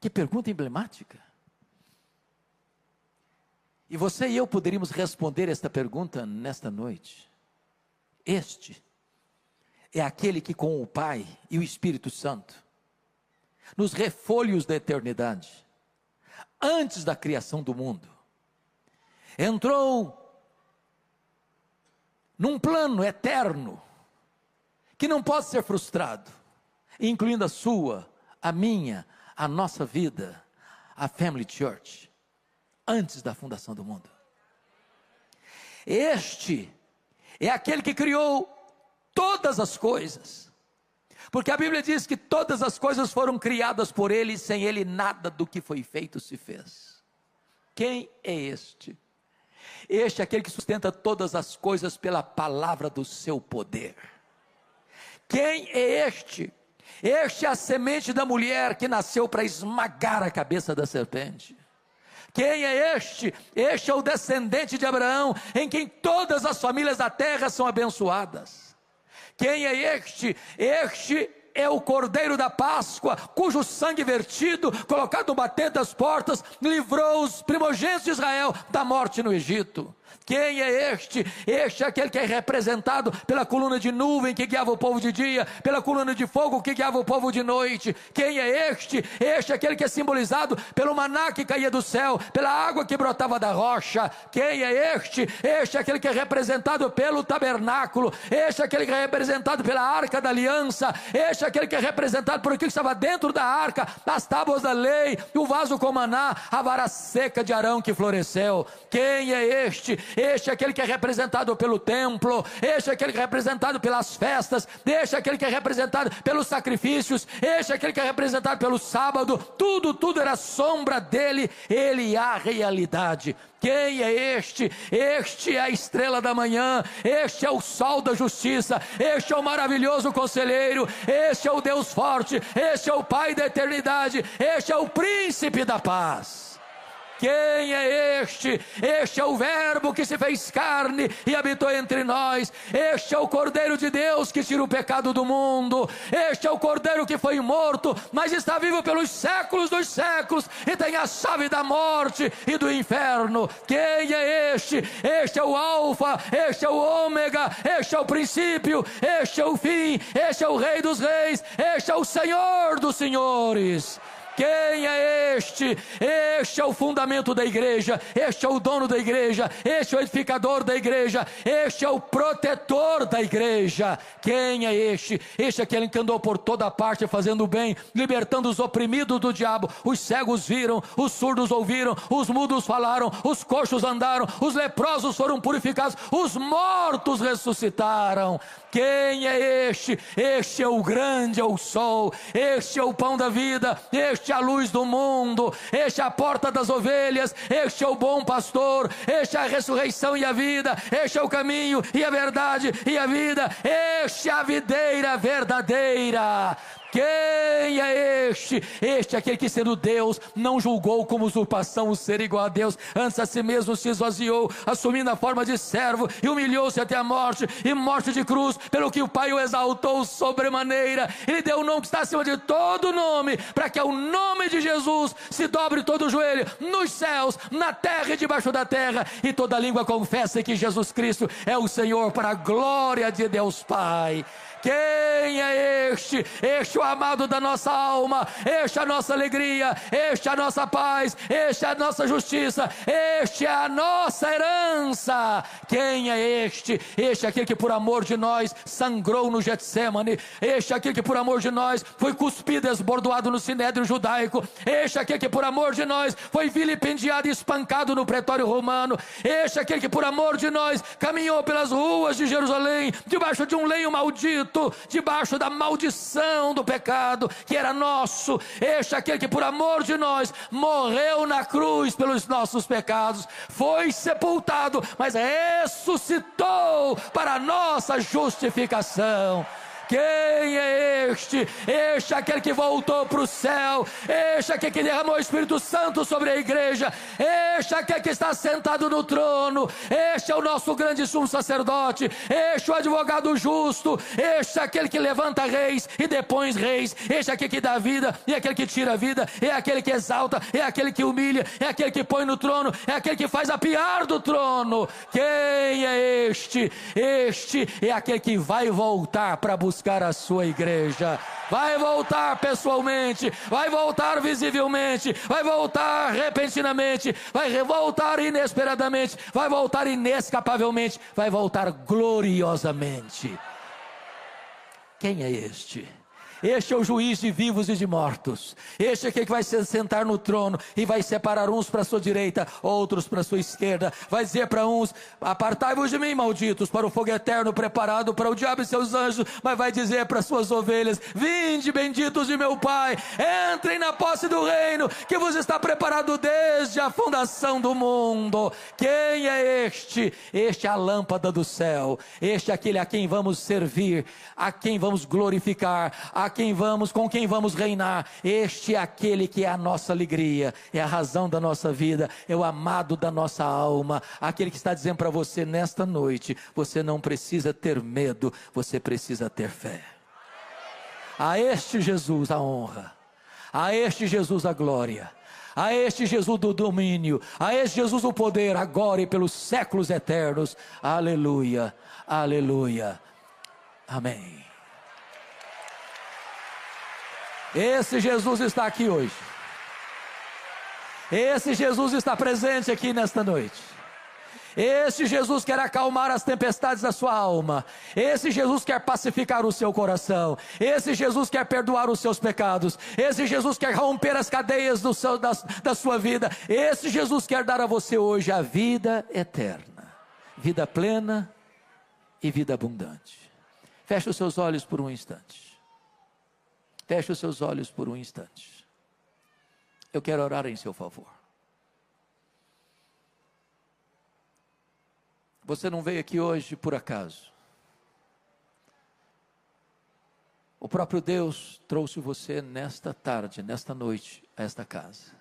B: Que pergunta emblemática. E você e eu poderíamos responder esta pergunta nesta noite. Este é aquele que com o Pai e o Espírito Santo, nos refólhios da eternidade, antes da criação do mundo, entrou num plano eterno, que não pode ser frustrado, incluindo a sua, a minha, a nossa vida, a Family Church, antes da fundação do mundo. Este é aquele que criou todas as coisas, porque a Bíblia diz que todas as coisas foram criadas por Ele, e sem Ele nada do que foi feito se fez. Quem é este? Este é aquele que sustenta todas as coisas pela palavra do seu poder. Quem é este? Este é a semente da mulher que nasceu para esmagar a cabeça da serpente. Quem é este? Este é o descendente de Abraão, em quem todas as famílias da terra são abençoadas. Quem é este? Este é o Cordeiro da Páscoa, cujo sangue vertido, colocado no batente das portas, livrou os primogênitos de Israel da morte no Egito. Quem é este? Este é aquele que é representado pela coluna de nuvem que guiava o povo de dia, pela coluna de fogo que guiava o povo de noite. Quem é este? Este é aquele que é simbolizado pelo maná que caía do céu, pela água que brotava da rocha. Quem é este? Este é aquele que é representado pelo tabernáculo. Este é aquele que é representado pela arca da aliança. Este é aquele que é representado por aquilo que estava dentro da arca, as tábuas da lei, o vaso com maná, a vara seca de Arão que floresceu. Quem é este? Este é aquele que é representado pelo templo, este é aquele que é representado pelas festas, este é aquele que é representado pelos sacrifícios, este é aquele que é representado pelo sábado. Tudo era sombra dele, ele é a realidade. Quem é este? Este é a estrela da manhã, este é o sol da justiça, este é o maravilhoso conselheiro, este é o Deus forte, este é o Pai da eternidade, este é o príncipe da paz. Quem é este? Este é o verbo que se fez carne e habitou entre nós. Este é o Cordeiro de Deus que tira o pecado do mundo. Este é o Cordeiro que foi morto, mas está vivo pelos séculos dos séculos e tem a chave da morte e do inferno. Quem é este? Este é o Alfa, este é o Ômega, este é o princípio, este é o fim, este é o Rei dos reis, este é o Senhor dos senhores. Quem é este? Este é o fundamento da igreja, este é o dono da igreja, este é o edificador da igreja, este é o protetor da igreja. Quem é este? Este é aquele que andou por toda parte fazendo o bem, libertando os oprimidos do diabo. Os cegos viram, os surdos ouviram, os mudos falaram, os coxos andaram, os leprosos foram purificados, os mortos ressuscitaram. Quem é este? Este é o grande, é o sol, este é o pão da vida, este é a luz do mundo, este é a porta das ovelhas, este é o bom pastor, este é a ressurreição e a vida, este é o caminho e a verdade e a vida, este é a videira verdadeira. Quem é este? Este é aquele que, sendo Deus, não julgou como usurpação o ser igual a Deus, antes a si mesmo se esvaziou, assumindo a forma de servo, e humilhou-se até a morte, e morte de cruz, pelo que o Pai o exaltou sobremaneira. Ele deu o nome que está acima de todo nome, para que ao nome de Jesus se dobre todo o joelho, nos céus, na terra e debaixo da terra, e toda língua confesse que Jesus Cristo é o Senhor, para a glória de Deus Pai. Quem é este? Este é o amado da nossa alma, este é a nossa alegria, este é a nossa paz, este é a nossa justiça, este é a nossa herança. Quem é este? Este é aquele que por amor de nós sangrou no Getsemane, este é aquele que por amor de nós foi cuspido e esbordoado no sinédrio judaico, este é aquele que por amor de nós foi vilipendiado e espancado no pretório romano, este é aquele que por amor de nós caminhou pelas ruas de Jerusalém, debaixo de um leito maldito, debaixo da maldição do pecado que era nosso. Este é aquele que por amor de nós morreu na cruz pelos nossos pecados, foi sepultado, mas ressuscitou para a nossa justificação. Quem é este? Este é aquele que voltou para o céu, este é aquele que derramou o Espírito Santo sobre a igreja, este é aquele que está sentado no trono, este é o nosso grande sumo sacerdote, este é o advogado justo, este é aquele que levanta reis e depõe reis, este é aquele que dá vida e aquele que tira a vida, é aquele que exalta, é aquele que humilha, é aquele que põe no trono, é aquele que faz apiar do trono. Quem é este? Este é aquele que vai voltar para buscar a sua igreja, vai voltar pessoalmente, vai voltar visivelmente, vai voltar repentinamente, vai voltar inesperadamente, vai voltar inescapavelmente, vai voltar gloriosamente. Quem é este? Este é o juiz de vivos e de mortos. Este é aquele que vai se sentar no trono e vai separar uns para a sua direita, outros para a sua esquerda. Vai dizer para uns: apartai-vos de mim, malditos, para o fogo eterno preparado para o diabo e seus anjos. Mas vai dizer para as suas ovelhas: vinde, benditos de meu Pai, entrem na posse do reino que vos está preparado desde a fundação do mundo. Quem é este? Este é a lâmpada do céu. Este é aquele a quem vamos servir, a quem vamos glorificar, com quem vamos reinar. Este é aquele que é a nossa alegria, é a razão da nossa vida, é o amado da nossa alma, aquele que está dizendo para você nesta noite: você não precisa ter medo, você precisa ter fé. A este Jesus a honra, a este Jesus a glória, a este Jesus do domínio, a este Jesus o poder, agora e pelos séculos eternos. Aleluia, aleluia, amém. Esse Jesus está aqui hoje. Esse Jesus está presente aqui nesta noite. Esse Jesus quer acalmar as tempestades da sua alma. Esse Jesus quer pacificar o seu coração. Esse Jesus quer perdoar os seus pecados. Esse Jesus quer romper as cadeias da sua vida. Esse Jesus quer dar a você hoje a vida eterna, vida plena e vida abundante. Feche os seus olhos por um instante. Feche os seus olhos por um instante. Eu quero orar em seu favor. Você não veio aqui hoje por acaso. O próprio Deus trouxe você nesta tarde, nesta noite, a esta casa.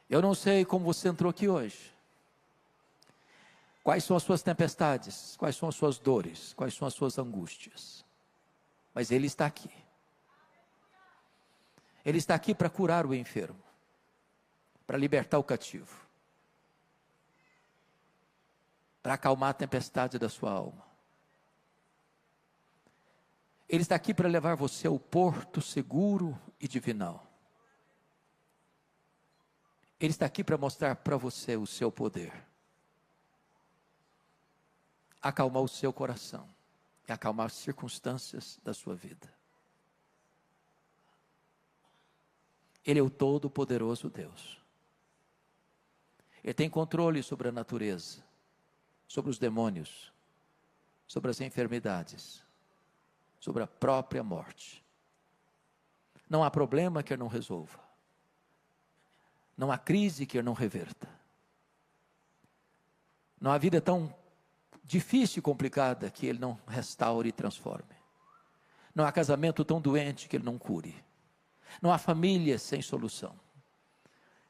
B: Eu não sei como você entrou aqui hoje. Quais são as suas tempestades? Quais são as suas dores? Quais são as suas angústias? Mas Ele está aqui. Ele está aqui para curar o enfermo, para libertar o cativo, para acalmar a tempestade da sua alma. Ele está aqui para levar você ao porto seguro e divinal. Ele está aqui para mostrar para você o seu poder, acalmar o seu coração e acalmar as circunstâncias da sua vida. Ele é o Todo-Poderoso Deus. Ele tem controle sobre a natureza, sobre os demônios, sobre as enfermidades, sobre a própria morte. Não há problema que Ele não resolva. Não há crise que Ele não reverta. Não há vida tão difícil e complicada que Ele não restaure e transforme. Não há casamento tão doente que Ele não cure. Não há família sem solução.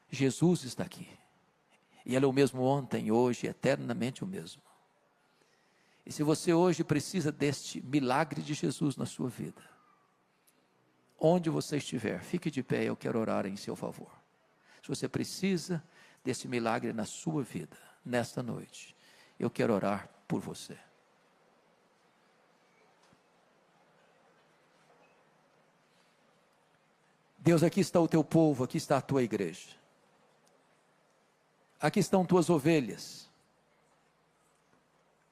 B: Jesus está aqui. E Ele é o mesmo ontem, hoje, eternamente o mesmo. E se você hoje precisa deste milagre de Jesus na sua vida, onde você estiver, fique de pé, eu quero orar em seu favor. Se você precisa desse milagre na sua vida, nesta noite, eu quero orar por você. Deus, aqui está o teu povo, aqui está a tua igreja. Aqui estão tuas ovelhas.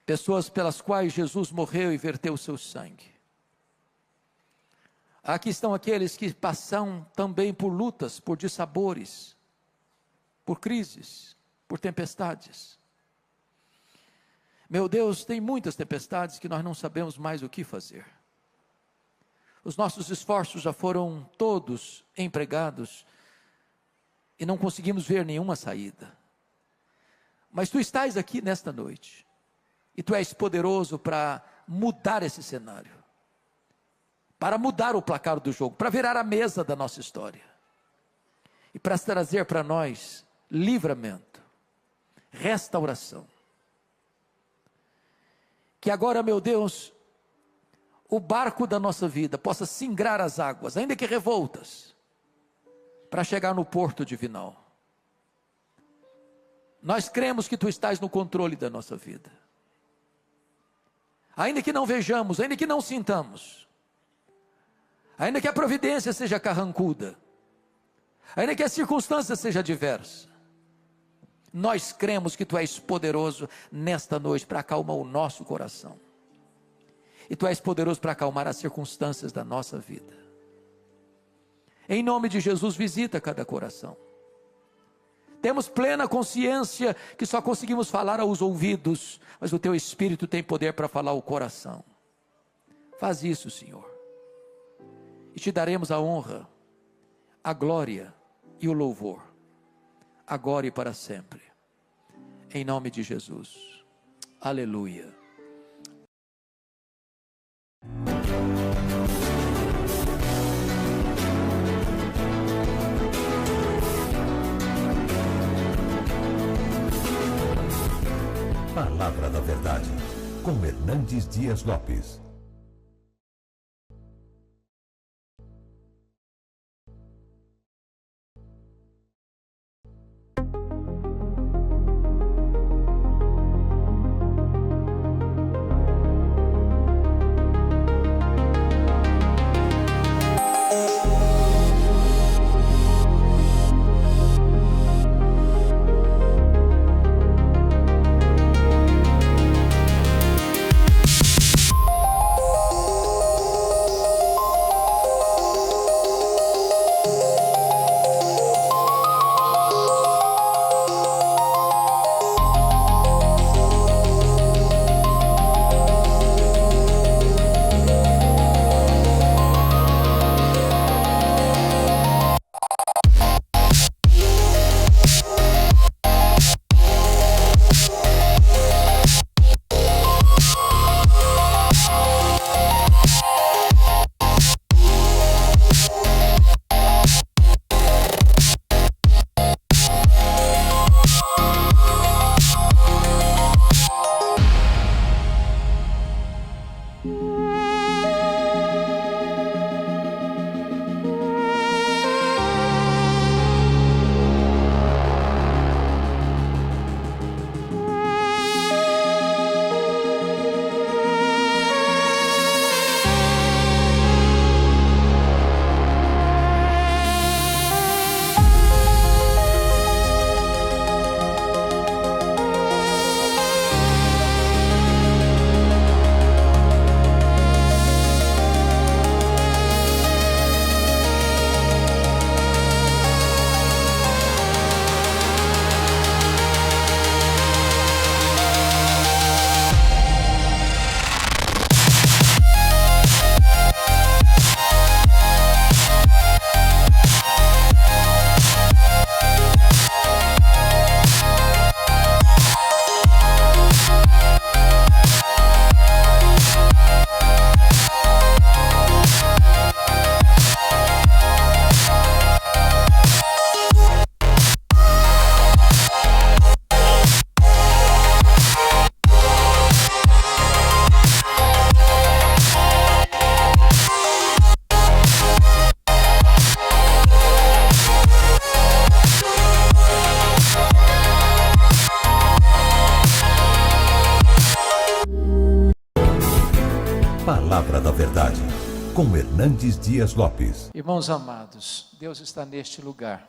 B: Pessoas pelas quais Jesus morreu e verteu o seu sangue. Aqui estão aqueles que passam também por lutas, por dissabores, por crises, por tempestades. Meu Deus, tem muitas tempestades que nós não sabemos mais o que fazer. Os nossos esforços já foram todos empregados e não conseguimos ver nenhuma saída. Mas tu estás aqui nesta noite e tu és poderoso para mudar esse cenário, para mudar o placar do jogo, para virar a mesa da nossa história e para trazer para nós livramento, restauração. Que agora, meu Deus, o barco da nossa vida possa singrar as águas, ainda que revoltas, para chegar no porto divinal. Nós cremos que tu estás no controle da nossa vida. Ainda que não vejamos, ainda que não sintamos, ainda que a providência seja carrancuda, ainda que a circunstância seja adversa, nós cremos que tu és poderoso nesta noite para acalmar o nosso coração. E tu és poderoso para acalmar as circunstâncias da nossa vida. Em nome de Jesus, visita cada coração. Temos plena consciência que só conseguimos falar aos ouvidos, mas o teu Espírito tem poder para falar ao coração. Faz isso, Senhor. E te daremos a honra, a glória e o louvor, agora e para sempre. Em nome de Jesus. Aleluia.
A: Palavra da Verdade, com Hernandes Dias Lopes. com Hernandes Dias Lopes.
B: Irmãos amados, Deus está neste lugar.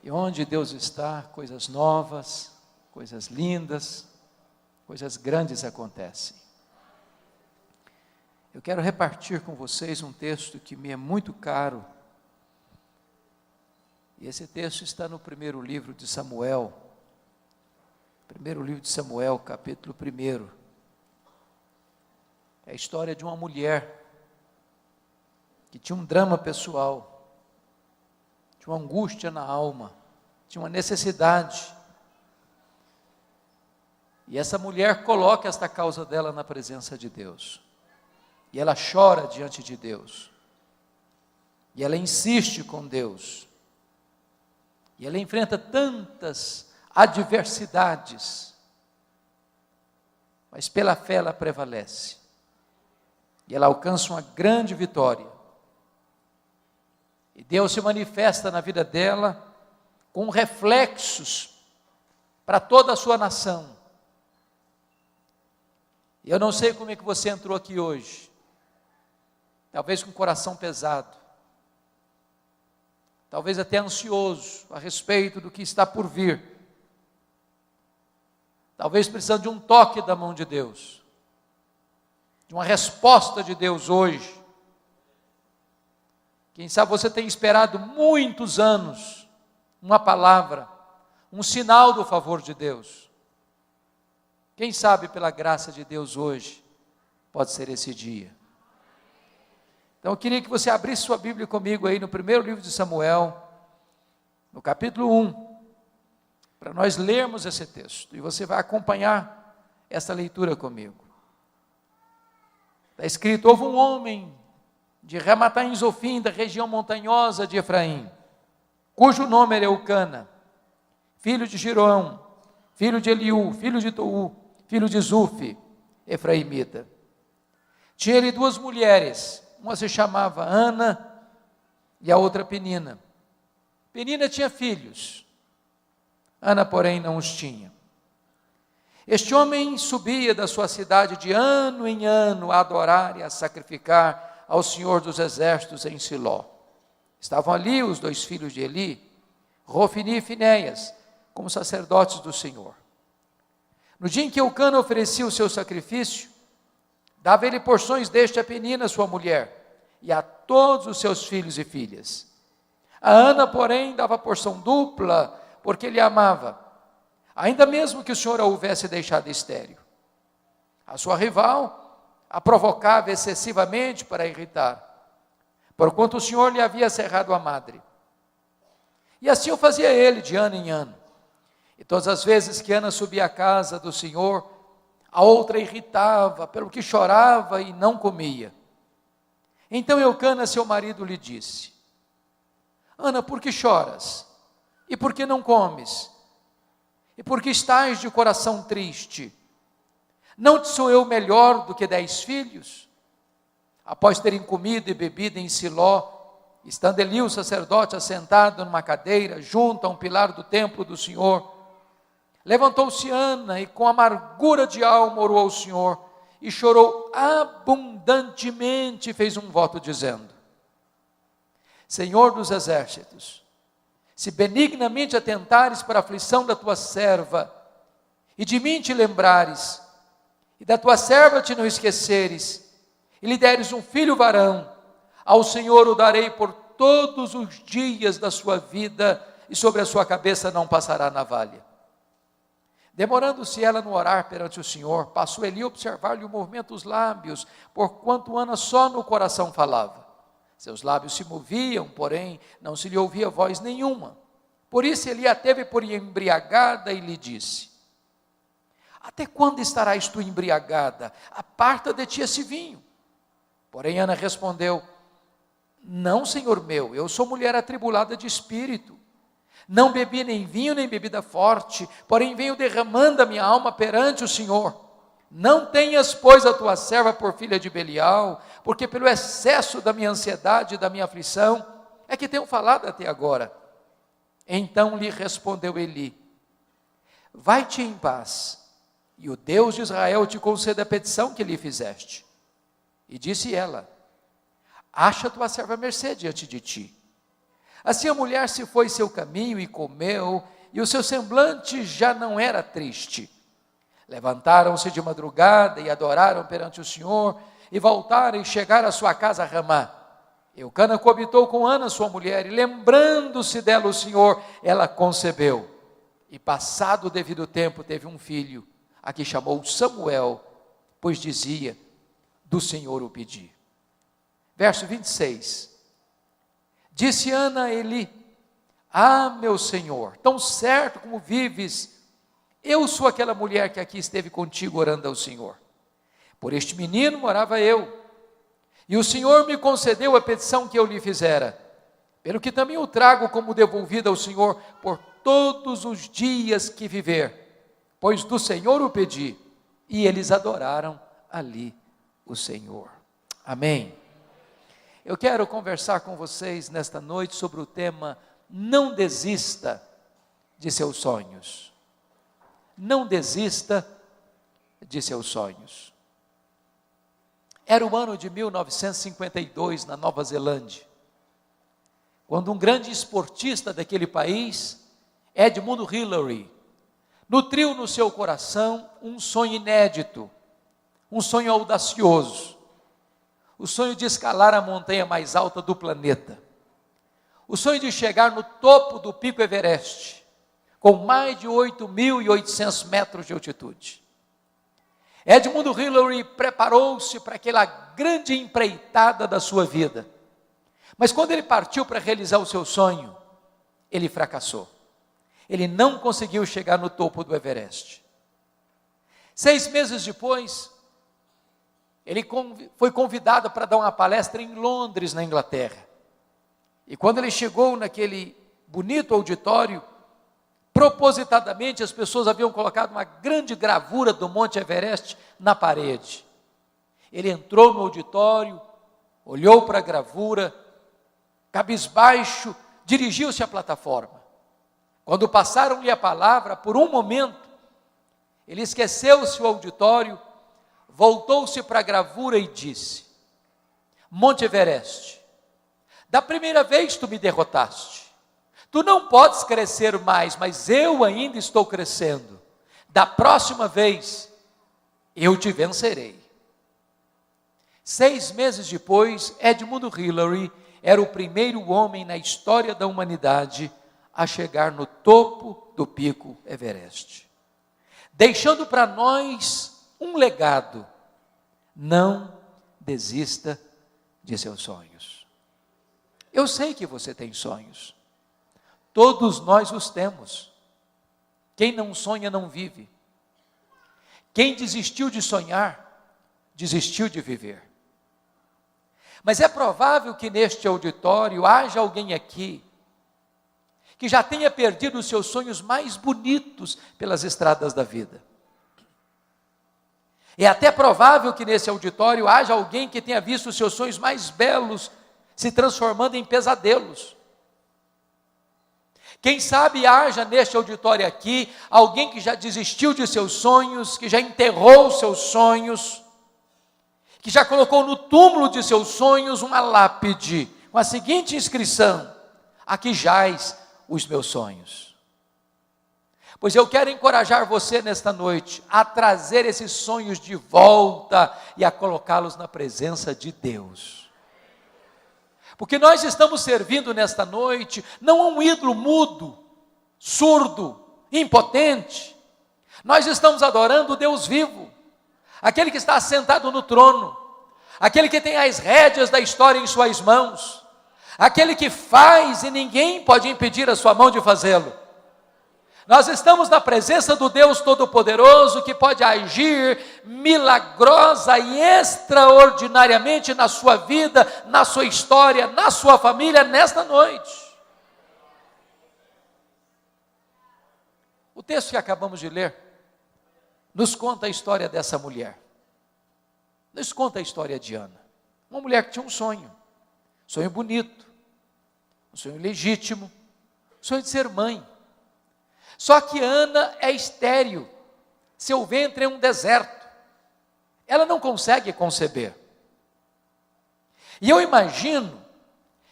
B: E onde Deus está, coisas novas, coisas lindas, coisas grandes acontecem. Eu quero repartir com vocês um texto que me é muito caro. E esse texto está no primeiro livro de Samuel. Primeiro livro de Samuel, capítulo 1. É a história de uma mulher que tinha um drama pessoal, tinha uma angústia na alma, tinha uma necessidade. E essa mulher coloca esta causa dela na presença de Deus. E ela chora diante de Deus. E ela insiste com Deus. E ela enfrenta tantas adversidades, mas pela fé ela prevalece. E ela alcança uma grande vitória. E Deus se manifesta na vida dela com reflexos para toda a sua nação. E eu não sei como é que você entrou aqui hoje. Talvez com o coração pesado. Talvez até ansioso a respeito do que está por vir. Talvez precisando de um toque da mão de Deus. De uma resposta de Deus hoje. Quem sabe você tem esperado muitos anos uma palavra, um sinal do favor de Deus. Quem sabe pela graça de Deus hoje pode ser esse dia. Então eu queria que você abrisse sua Bíblia comigo aí no primeiro livro de Samuel, no capítulo 1, para nós lermos esse texto. E você vai acompanhar essa leitura comigo. Está escrito: houve um homem de Ramataim Zofim, da região montanhosa de Efraim, cujo nome era Eucana, filho de Giroão, filho de Eliú, filho de Tou, filho de Zufi, efraimita. Tinha ele duas mulheres, uma se chamava Ana e a outra Penina. Penina tinha filhos, Ana, porém, não os tinha. Este homem subia da sua cidade de ano em ano a adorar e a sacrificar ao Senhor dos Exércitos em Siló. Estavam ali os dois filhos de Eli, Rofini e Finéias, como sacerdotes do Senhor. No dia em que Eucana oferecia o seu sacrifício, dava ele porções deste a Penina, sua mulher, e a todos os seus filhos e filhas. A Ana, porém, dava porção dupla, porque ele amava, ainda mesmo que o Senhor a houvesse deixado estéril. A sua rival a provocava excessivamente para irritar, porquanto o Senhor lhe havia cerrado a madre. E assim o fazia ele de ano em ano. E todas as vezes que Ana subia à casa do Senhor, a outra irritava, pelo que chorava e não comia. Então Eucana, seu marido, lhe disse: Ana, por que choras? E por que não comes? E por que estás de coração triste? Não te sou eu melhor do que 10 filhos? Após terem comido e bebido em Siló, estando Eli o sacerdote assentado numa cadeira, junto a um pilar do templo do Senhor, levantou-se Ana e com amargura de alma orou ao Senhor, e chorou abundantemente, e fez um voto dizendo: Senhor dos exércitos, se benignamente atentares para a aflição da tua serva, e de mim te lembrares, e da tua serva te não esqueceres, e lhe deres um filho varão, ao Senhor o darei por todos os dias da sua vida, e sobre a sua cabeça não passará navalha. Demorando-se ela no orar perante o Senhor, passou Eli a observar-lhe o movimento dos lábios, porquanto Ana só no coração falava. Seus lábios se moviam, porém não se lhe ouvia voz nenhuma. Por isso Eli a teve por embriagada e lhe disse: Até quando estarás tu embriagada? Aparta de ti esse vinho. Porém Ana respondeu: Não, Senhor meu, eu sou mulher atribulada de espírito. Não bebi nem vinho nem bebida forte, porém venho derramando a minha alma perante o Senhor. Não tenhas, pois, a tua serva por filha de Belial, porque pelo excesso da minha ansiedade e da minha aflição é que tenho falado até agora. Então lhe respondeu Eli: Vai-te em paz, e o Deus de Israel te conceda a petição que lhe fizeste. E disse ela: acha tua serva mercê diante de ti. Assim a mulher se foi seu caminho e comeu, e o seu semblante já não era triste. Levantaram-se de madrugada e adoraram perante o Senhor, e voltaram e chegaram à sua casa a Ramá. Eucana coabitou com Ana, sua mulher, e lembrando-se dela o Senhor, ela concebeu. E passado o devido tempo teve um filho, a que chamou Samuel, pois dizia: do Senhor o pedi. Verso 26. Disse Ana a Eli: ah, meu Senhor, tão certo como vives, eu sou aquela mulher que aqui esteve contigo orando ao Senhor. Por este menino morava eu, e o Senhor me concedeu a petição que eu lhe fizera, pelo que também o trago como devolvida ao Senhor por todos os dias que viver, pois do Senhor o pedi. E eles adoraram ali o Senhor. Amém. Eu quero conversar com vocês nesta noite sobre o tema: não desista de seus sonhos. Não desista de seus sonhos. Era o ano de 1952 na Nova Zelândia, quando um grande esportista daquele país, Edmund Hillary, nutriu no seu coração um sonho inédito, um sonho audacioso, o sonho de escalar a montanha mais alta do planeta, o sonho de chegar no topo do Pico Everest, com mais de 8.800 metros de altitude. Edmund Hillary preparou-se para aquela grande empreitada da sua vida, mas quando ele partiu para realizar o seu sonho, ele fracassou. Ele não conseguiu chegar no topo do Everest. 6 meses depois, ele foi convidado para dar uma palestra em Londres, na Inglaterra. E quando ele chegou naquele bonito auditório, propositadamente as pessoas haviam colocado uma grande gravura do Monte Everest na parede. Ele entrou no auditório, olhou para a gravura, cabisbaixo, dirigiu-se à plataforma. Quando passaram-lhe a palavra, por um momento, ele esqueceu-se o auditório, voltou-se para a gravura e disse: Monte Everest, da primeira vez tu me derrotaste. Tu não podes crescer mais, mas eu ainda estou crescendo. Da próxima vez, eu te vencerei. 6 meses depois, Edmund Hillary era o primeiro homem na história da humanidade a chegar no topo do Pico Everest, deixando para nós um legado: não desista de seus sonhos. Eu sei que você tem sonhos, todos nós os temos. Quem não sonha não vive. Quem desistiu de sonhar, desistiu de viver. Mas é provável que neste auditório haja alguém aqui que já tenha perdido os seus sonhos mais bonitos pelas estradas da vida. É até provável que nesse auditório haja alguém que tenha visto os seus sonhos mais belos se transformando em pesadelos. Quem sabe haja neste auditório aqui alguém que já desistiu de seus sonhos, que já enterrou os seus sonhos, que já colocou no túmulo de seus sonhos uma lápide com a seguinte inscrição: aqui jaz os meus sonhos. Pois eu quero encorajar você nesta noite a trazer esses sonhos de volta e a colocá-los na presença de Deus. Porque nós estamos servindo nesta noite não a um ídolo mudo, surdo, impotente. Nós estamos adorando o Deus vivo, aquele que está assentado no trono, aquele que tem as rédeas da história em suas mãos, aquele que faz e ninguém pode impedir a sua mão de fazê-lo. Nós estamos na presença do Deus Todo-Poderoso, que pode agir milagrosa e extraordinariamente na sua vida, na sua história, na sua família, nesta noite. O texto que acabamos de ler nos conta a história dessa mulher. Nos conta a história de Ana, uma mulher que tinha um sonho bonito, um sonho legítimo, um sonho de ser mãe. Só que Ana é estéril, seu ventre é um deserto, ela não consegue conceber. E eu imagino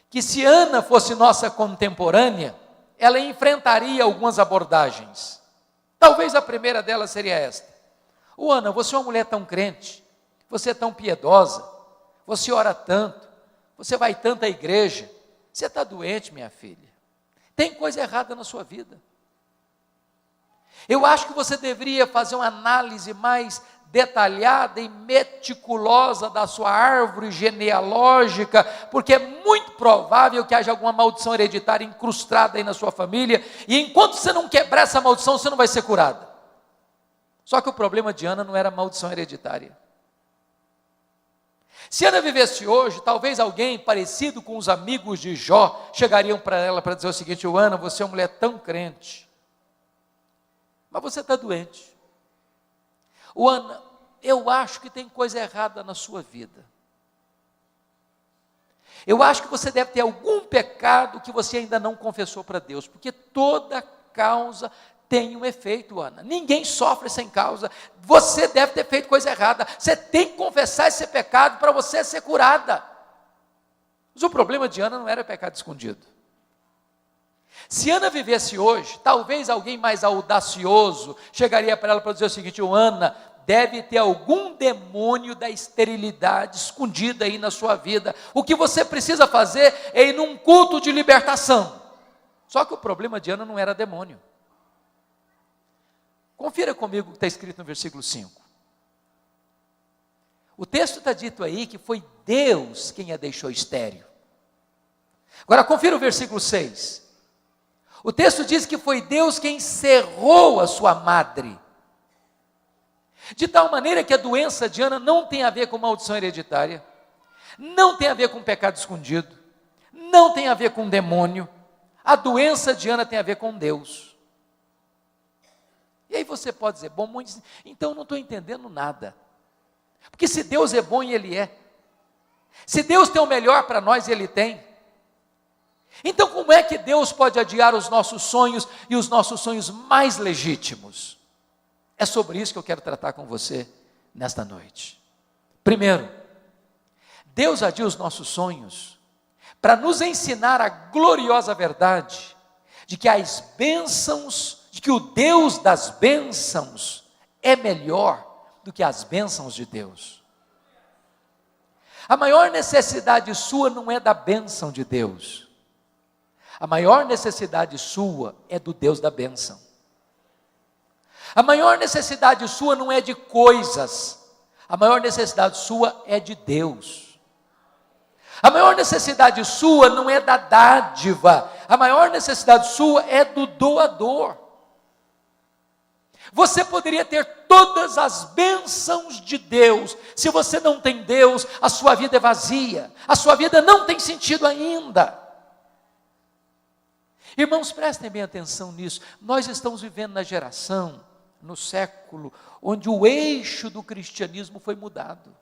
B: que se Ana fosse nossa contemporânea, ela enfrentaria algumas abordagens. Talvez a primeira delas seria esta: Ana, você é uma mulher tão crente, você é tão piedosa, você ora tanto, você vai tanto à igreja, você está doente, minha filha, tem coisa errada na sua vida. Eu acho que você deveria fazer uma análise mais detalhada e meticulosa da sua árvore genealógica, porque é muito provável que haja alguma maldição hereditária incrustada aí na sua família, e enquanto você não quebrar essa maldição, você não vai ser curada. Só que o problema de Ana não era maldição hereditária. Se Ana vivesse hoje, talvez alguém parecido com os amigos de Jó chegariam para ela para dizer o seguinte: Ana, você é uma mulher tão crente, mas você está doente. Ana, eu acho que tem coisa errada na sua vida. Eu acho que você deve ter algum pecado que você ainda não confessou para Deus, porque toda causa tem um efeito, Ana. Ninguém sofre sem causa. Você deve ter feito coisa errada. Você tem que confessar esse pecado para você ser curada. Mas o problema de Ana não era pecado escondido. Se Ana vivesse hoje, talvez alguém mais audacioso chegaria para ela para dizer o seguinte: Ana, deve ter algum demônio da esterilidade escondido aí na sua vida. O que você precisa fazer é ir num culto de libertação. Só que o problema de Ana não era demônio. Confira comigo o que está escrito no versículo 5. O texto está dito aí que foi Deus quem a deixou estéril. Agora confira o versículo 6. O texto diz que foi Deus quem cerrou a sua madre. De tal maneira que a doença de Ana não tem a ver com maldição hereditária, não tem a ver com pecado escondido, não tem a ver com demônio. A doença de Ana tem a ver com Deus. E aí você pode dizer: bom, então eu não estou entendendo nada. Porque se Deus é bom, e Ele é. Se Deus tem o melhor para nós, Ele tem. Então como é que Deus pode adiar os nossos sonhos e os nossos sonhos mais legítimos? É sobre isso que eu quero tratar com você nesta noite. Primeiro, Deus adia os nossos sonhos para nos ensinar a gloriosa verdade de que as bênçãos, de que o Deus das bênçãos é melhor do que as bênçãos de Deus. A maior necessidade sua não é da bênção de Deus. A maior necessidade sua é do Deus da bênção. A maior necessidade sua não é de coisas. A maior necessidade sua é de Deus. A maior necessidade sua não é da dádiva. A maior necessidade sua é do doador. Você poderia ter todas as bênçãos de Deus. Se você não tem Deus, a sua vida é vazia. A sua vida não tem sentido ainda. Irmãos, prestem bem atenção nisso. Nós estamos vivendo na geração, no século, onde o eixo do cristianismo foi mudado.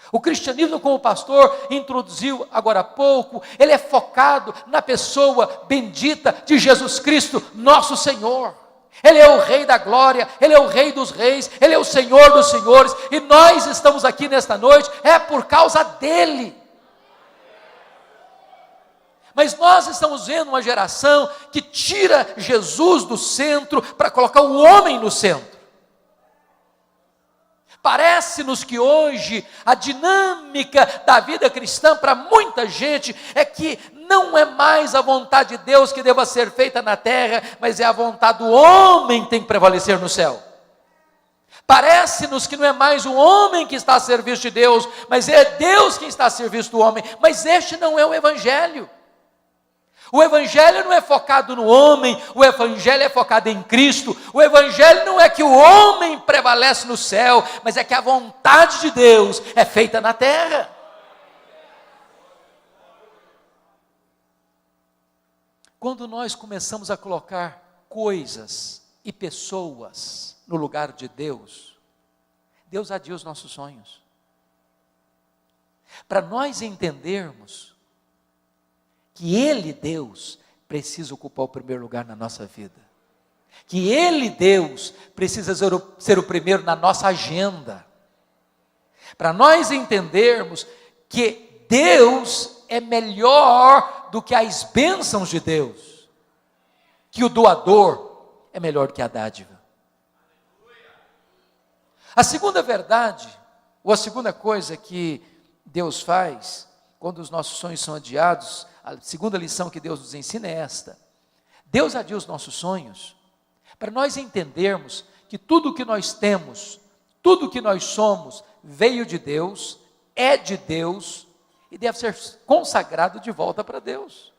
B: O cristianismo, como o pastor introduziu agora há pouco, ele é focado na pessoa bendita de Jesus Cristo, nosso Senhor. Ele é o Rei da glória, Ele é o Rei dos reis, Ele é o Senhor dos senhores, e nós estamos aqui nesta noite, é por causa dEle. Mas nós estamos vendo uma geração que tira Jesus do centro para colocar o homem no centro. Parece-nos que hoje a dinâmica da vida cristã para muita gente é que não é mais a vontade de Deus que deva ser feita na terra, mas é a vontade do homem que tem que prevalecer no céu. Parece-nos que não é mais o homem que está a serviço de Deus, mas é Deus quem está a serviço do homem. Mas este não é o Evangelho. O Evangelho não é focado no homem, o Evangelho é focado em Cristo. O Evangelho não é que o homem prevalece no céu, mas é que a vontade de Deus é feita na terra. Quando nós começamos a colocar coisas e pessoas no lugar de Deus, Deus adia os nossos sonhos. Para nós entendermos que Ele, Deus, precisa ocupar o primeiro lugar na nossa vida. Que Ele, Deus, precisa ser o primeiro na nossa agenda. Para nós entendermos
C: que Deus é melhor do que as bênçãos de Deus, que o doador é melhor do que a dádiva. A segunda verdade, ou a segunda coisa que Deus faz quando os nossos sonhos são adiados, a segunda lição que Deus nos ensina é esta: Deus adia os nossos sonhos para nós entendermos que tudo o que nós temos, tudo o que nós somos, veio de Deus, é de Deus e deve ser consagrado de volta para Deus.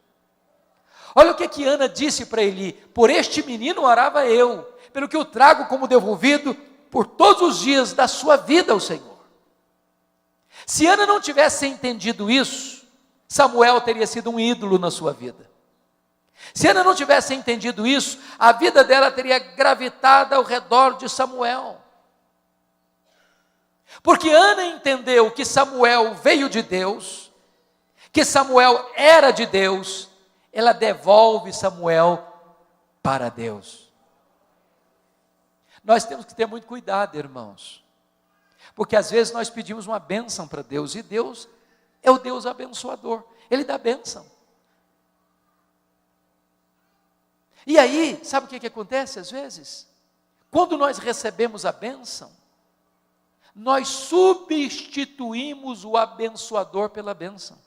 C: Olha o que Ana disse para Eli: por este menino orava eu, pelo que o trago como devolvido por todos os dias da sua vida ao Senhor. Se Ana não tivesse entendido isso, Samuel teria sido um ídolo na sua vida. Se Ana não tivesse entendido isso, a vida dela teria gravitado ao redor de Samuel. Porque Ana entendeu que Samuel veio de Deus, que Samuel era de Deus, ela devolve Samuel para Deus. Nós temos que ter muito cuidado, irmãos, porque às vezes nós pedimos uma bênção para Deus, e Deus é o Deus abençoador, Ele dá bênção. E aí, sabe o que acontece às vezes? Quando nós recebemos a bênção, nós substituímos o abençoador pela bênção,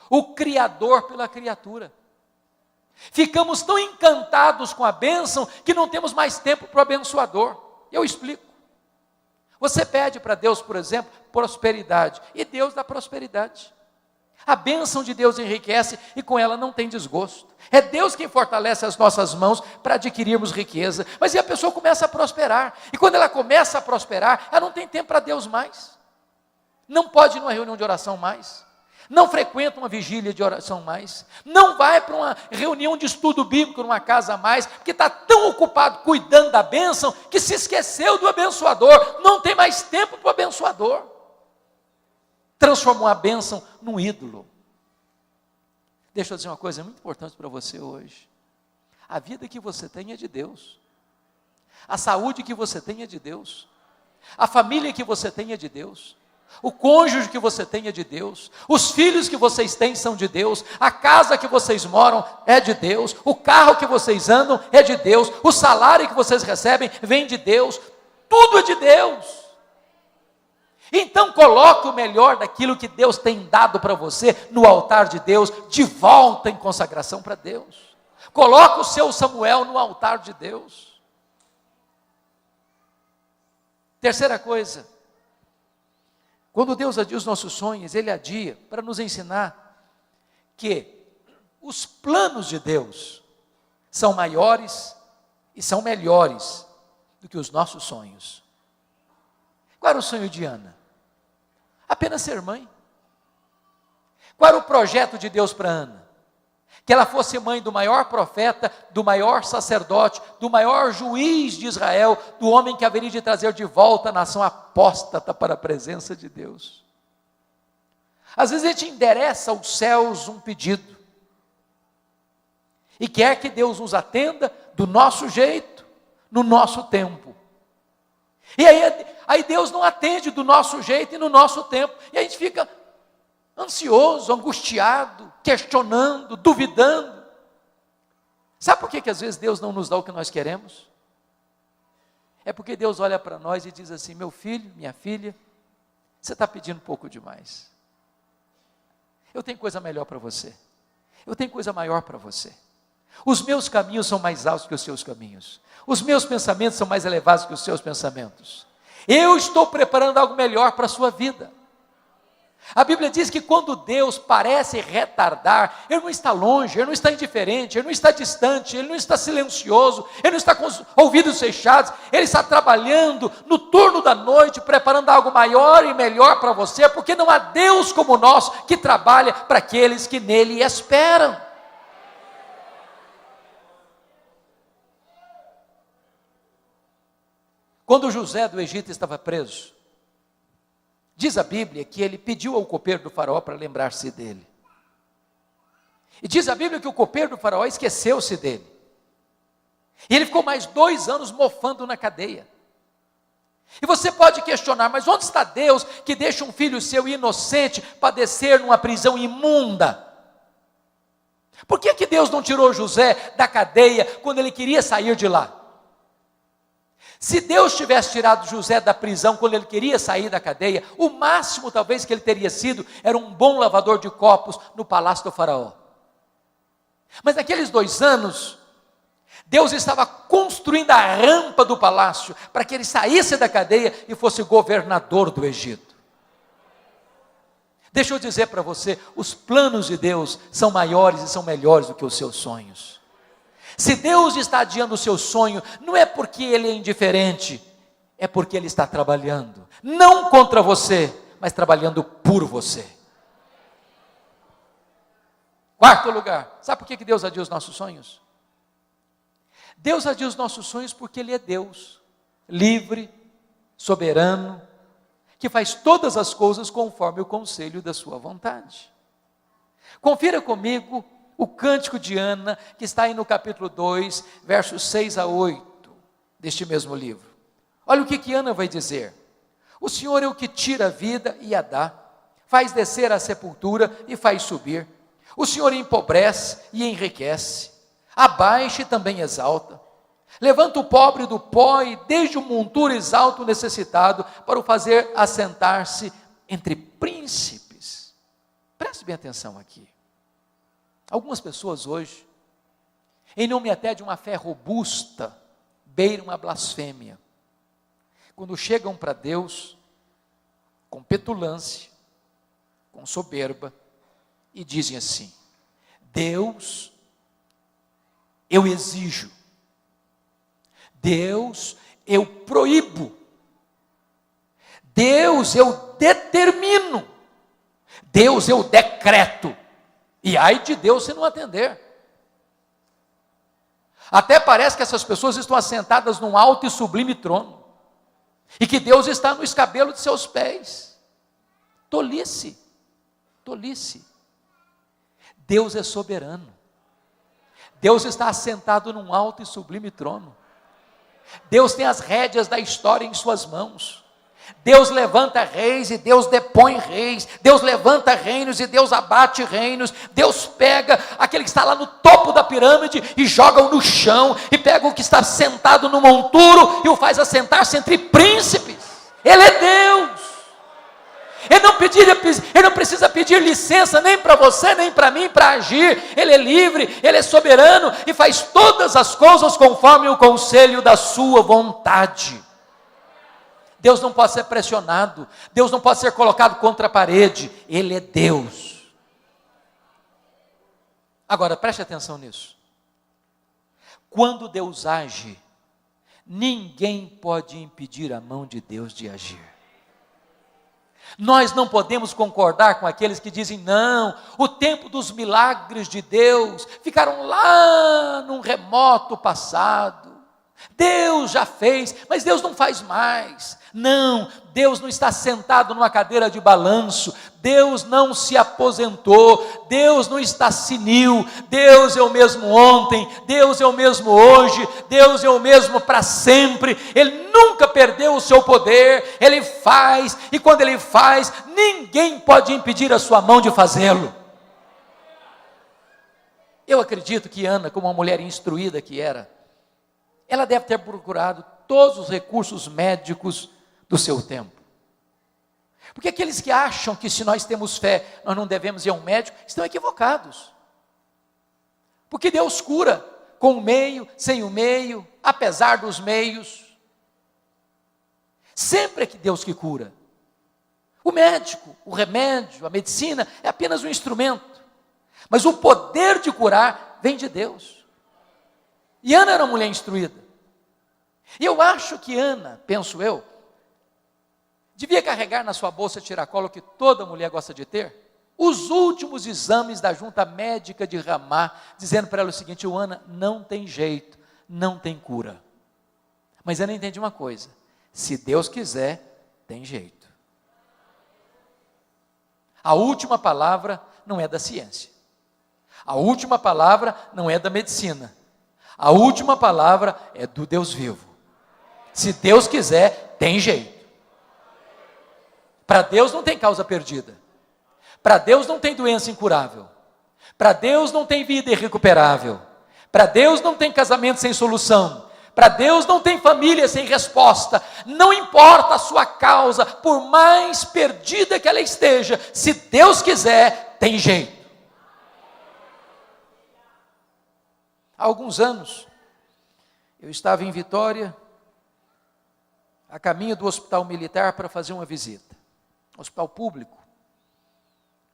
C: o Criador pela criatura. Ficamos tão encantados com a bênção que não temos mais tempo para o abençoador. Eu explico. Você pede para Deus, por exemplo, prosperidade, e Deus dá prosperidade. A bênção de Deus enriquece e com ela não tem desgosto. É Deus quem fortalece as nossas mãos para adquirirmos riqueza. Mas e a pessoa começa a prosperar, e quando ela começa a prosperar, ela não tem tempo para Deus mais. Não pode ir numa reunião de oração mais. Não frequenta uma vigília de oração mais, não vai para uma reunião de estudo bíblico numa casa mais, porque está tão ocupado cuidando da bênção, que se esqueceu do abençoador, não tem mais tempo para o abençoador. Transformou a bênção num ídolo. Deixa eu dizer uma coisa muito importante para você hoje: a vida que você tem é de Deus, a saúde que você tem é de Deus, a família que você tem é de Deus, o cônjuge que você tem é de Deus, os filhos que vocês têm são de Deus, a casa que vocês moram é de Deus, o carro que vocês andam é de Deus, o salário que vocês recebem vem de Deus, tudo é de Deus. Então coloque o melhor daquilo que Deus tem dado para você no altar de Deus, de volta em consagração para Deus. Coloque o seu Samuel no altar de Deus. Terceira coisa, quando Deus adia os nossos sonhos, Ele adia para nos ensinar que os planos de Deus são maiores e são melhores do que os nossos sonhos. Qual era o sonho de Ana? Apenas ser mãe. Qual era o projeto de Deus para Ana? Que ela fosse mãe do maior profeta, do maior sacerdote, do maior juiz de Israel, do homem que haveria de trazer de volta a nação apóstata para a presença de Deus. Às vezes a gente endereça aos céus um pedido, e quer que Deus nos atenda do nosso jeito, no nosso tempo. E aí Deus não atende do nosso jeito e no nosso tempo, e a gente fica ansioso, angustiado, questionando, duvidando. Sabe por que às vezes Deus não nos dá o que nós queremos? É porque Deus olha para nós e diz assim: meu filho, minha filha, você está pedindo um pouco demais. Eu tenho coisa melhor para você, eu tenho coisa maior para você. Os meus caminhos são mais altos que os seus caminhos, os meus pensamentos são mais elevados que os seus pensamentos. Eu estou preparando algo melhor para a sua vida. A Bíblia diz que quando Deus parece retardar, Ele não está longe, Ele não está indiferente, Ele não está distante, Ele não está silencioso, Ele não está com os ouvidos fechados, Ele está trabalhando no turno da noite, preparando algo maior e melhor para você, porque não há Deus como o nosso que trabalha para aqueles que nele esperam. Quando José do Egito estava preso, diz a Bíblia que ele pediu ao copeiro do faraó para lembrar-se dele. E diz a Bíblia que o copeiro do faraó esqueceu-se dele. E ele ficou mais 2 anos mofando na cadeia. E você pode questionar, mas onde está Deus que deixa um filho seu inocente padecer numa prisão imunda? Por que Deus não tirou José da cadeia quando ele queria sair de lá? Se Deus tivesse tirado José da prisão quando ele queria sair da cadeia, o máximo talvez que ele teria sido era um bom lavador de copos no palácio do faraó. Mas naqueles 2 anos, Deus estava construindo a rampa do palácio para que ele saísse da cadeia e fosse governador do Egito. Deixa eu dizer para você, os planos de Deus são maiores e são melhores do que os seus sonhos. Se Deus está adiando o seu sonho, não é porque Ele é indiferente, é porque Ele está trabalhando, não contra você, mas trabalhando por você. 4º lugar, sabe por que Deus adia os nossos sonhos? Deus adia os nossos sonhos porque Ele é Deus, livre, soberano, que faz todas as coisas conforme o conselho da sua vontade. Confira comigo o cântico de Ana, que está aí no capítulo 2, versos 6 a 8, deste mesmo livro. Olha o que Ana vai dizer. O Senhor é o que tira a vida e a dá, faz descer a sepultura e faz subir. O Senhor empobrece e enriquece, abaixa e também exalta. Levanta o pobre do pó e desde o monturo exalta o necessitado, para o fazer assentar-se entre príncipes. Preste bem atenção aqui. Algumas pessoas hoje, em nome até de uma fé robusta, beiram a blasfêmia. Quando chegam para Deus, com petulância, com soberba, e dizem assim: Deus, eu exijo. Deus, eu proíbo. Deus, eu determino. Deus, eu decreto. E ai de Deus se não atender. Até parece que essas pessoas estão assentadas num alto e sublime trono, e que Deus está no escabelo de seus pés. Tolice, tolice. Deus é soberano. Deus está assentado num alto e sublime trono. Deus tem as rédeas da história em suas mãos. Deus levanta reis e Deus depõe reis. Deus levanta reinos e Deus abate reinos. Deus pega aquele que está lá no topo da pirâmide e joga-o no chão, e pega o que está sentado no monturo e o faz assentar-se entre príncipes. Ele é Deus. Ele não precisa pedir licença nem para você, nem para mim, para agir. Ele é livre, Ele é soberano e faz todas as coisas conforme o conselho da sua vontade. Deus não pode ser pressionado, Deus não pode ser colocado contra a parede. Ele é Deus. Agora, preste atenção nisso. Quando Deus age, ninguém pode impedir a mão de Deus de agir. Nós não podemos concordar com aqueles que dizem: não, o tempo dos milagres de Deus ficaram lá num remoto passado. Deus já fez, mas Deus não faz mais. Não, Deus não está sentado numa cadeira de balanço. Deus não se aposentou. Deus não está senil. Deus é o mesmo ontem, Deus é o mesmo hoje, Deus é o mesmo para sempre. Ele nunca perdeu o seu poder. Ele faz, e quando Ele faz, ninguém pode impedir a sua mão de fazê-lo. Eu acredito que Ana, como uma mulher instruída que era, ela deve ter procurado todos os recursos médicos do seu tempo. Porque aqueles que acham que se nós temos fé, nós não devemos ir a um médico, estão equivocados. Porque Deus cura com o meio, sem o meio, apesar dos meios. Sempre é que Deus que cura. O médico, o remédio, a medicina é apenas um instrumento. Mas o poder de curar vem de Deus. E Ana era uma mulher instruída. E eu acho que Ana, penso eu, devia carregar na sua bolsa tiracolo, que toda mulher gosta de ter, os últimos exames da junta médica de Ramá, dizendo para ela o seguinte: Ana, não tem jeito, não tem cura. Mas Ana entende uma coisa: se Deus quiser, tem jeito. A última palavra não é da ciência. A última palavra não é da medicina. A última palavra é do Deus vivo. Se Deus quiser, tem jeito. Para Deus não tem causa perdida. Para Deus não tem doença incurável. Para Deus não tem vida irrecuperável. Para Deus não tem casamento sem solução. Para Deus não tem família sem resposta. Não importa a sua causa, por mais perdida que ela esteja, se Deus quiser, tem jeito. Há alguns anos, eu estava em Vitória, a caminho do hospital militar para fazer uma visita, hospital público.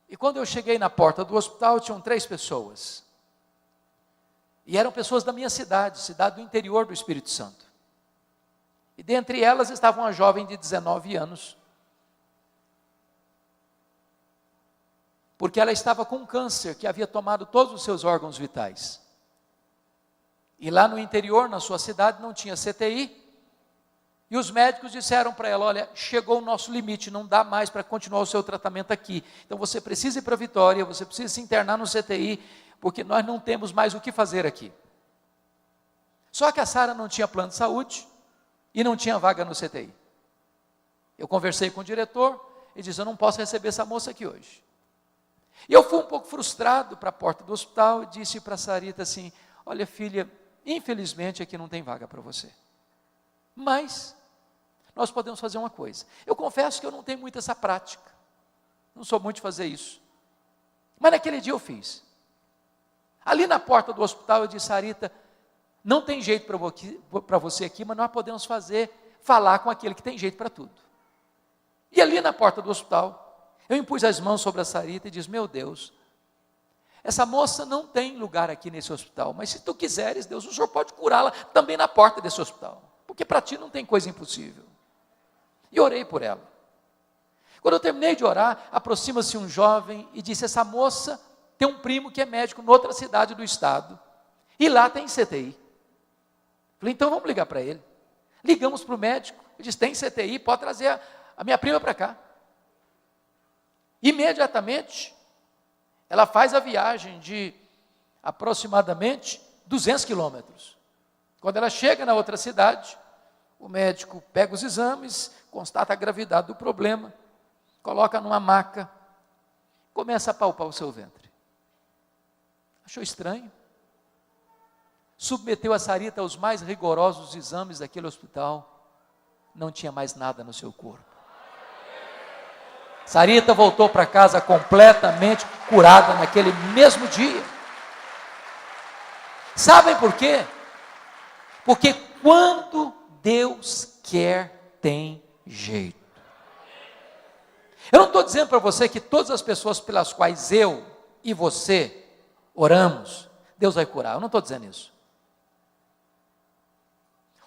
C: E quando eu cheguei na porta do hospital, tinham 3 pessoas. E eram pessoas da minha cidade do interior do Espírito Santo. E dentre elas estava uma jovem de 19 anos. Porque ela estava com um câncer que havia tomado todos os seus órgãos vitais. E lá no interior, na sua cidade, não tinha CTI. E os médicos disseram para ela, olha, chegou o nosso limite, não dá mais para continuar o seu tratamento aqui. Então você precisa ir para Vitória, você precisa se internar no CTI, porque nós não temos mais o que fazer aqui. Só que a Sara não tinha plano de saúde e não tinha vaga no CTI. Eu conversei com o diretor e disse, eu não posso receber essa moça aqui hoje. E eu fui um pouco frustrado para a porta do hospital e disse para a Sarita assim, olha filha, infelizmente aqui não tem vaga para você. Mas nós podemos fazer uma coisa. Eu confesso que eu não tenho muito essa prática. Não sou muito de fazer isso. Mas naquele dia eu fiz. Ali na porta do hospital eu disse, Sarita, não tem jeito para você aqui, mas nós podemos falar com aquele que tem jeito para tudo. E ali na porta do hospital, eu impus as mãos sobre a Sarita e disse, meu Deus, essa moça não tem lugar aqui nesse hospital, mas se tu quiseres, Deus, o Senhor pode curá-la também na porta desse hospital. Porque para ti não tem coisa impossível. E orei por ela. Quando eu terminei de orar, aproxima-se um jovem e disse, essa moça tem um primo que é médico em outra cidade do estado, e lá tem CTI. Falei, então vamos ligar para ele. Ligamos para o médico, ele disse, tem CTI, pode trazer a minha prima para cá. Imediatamente, ela faz a viagem de aproximadamente 200 quilômetros. Quando ela chega na outra cidade, o médico pega os exames, constata a gravidade do problema, coloca numa maca, começa a palpar o seu ventre. Achou estranho? Submeteu a Sarita aos mais rigorosos exames daquele hospital, não tinha mais nada no seu corpo. Sarita voltou para casa completamente curada naquele mesmo dia. Sabem por quê? Porque quando Deus quer, tem jeito. Eu não estou dizendo para você que todas as pessoas pelas quais eu e você oramos, Deus vai curar. Eu não estou dizendo isso.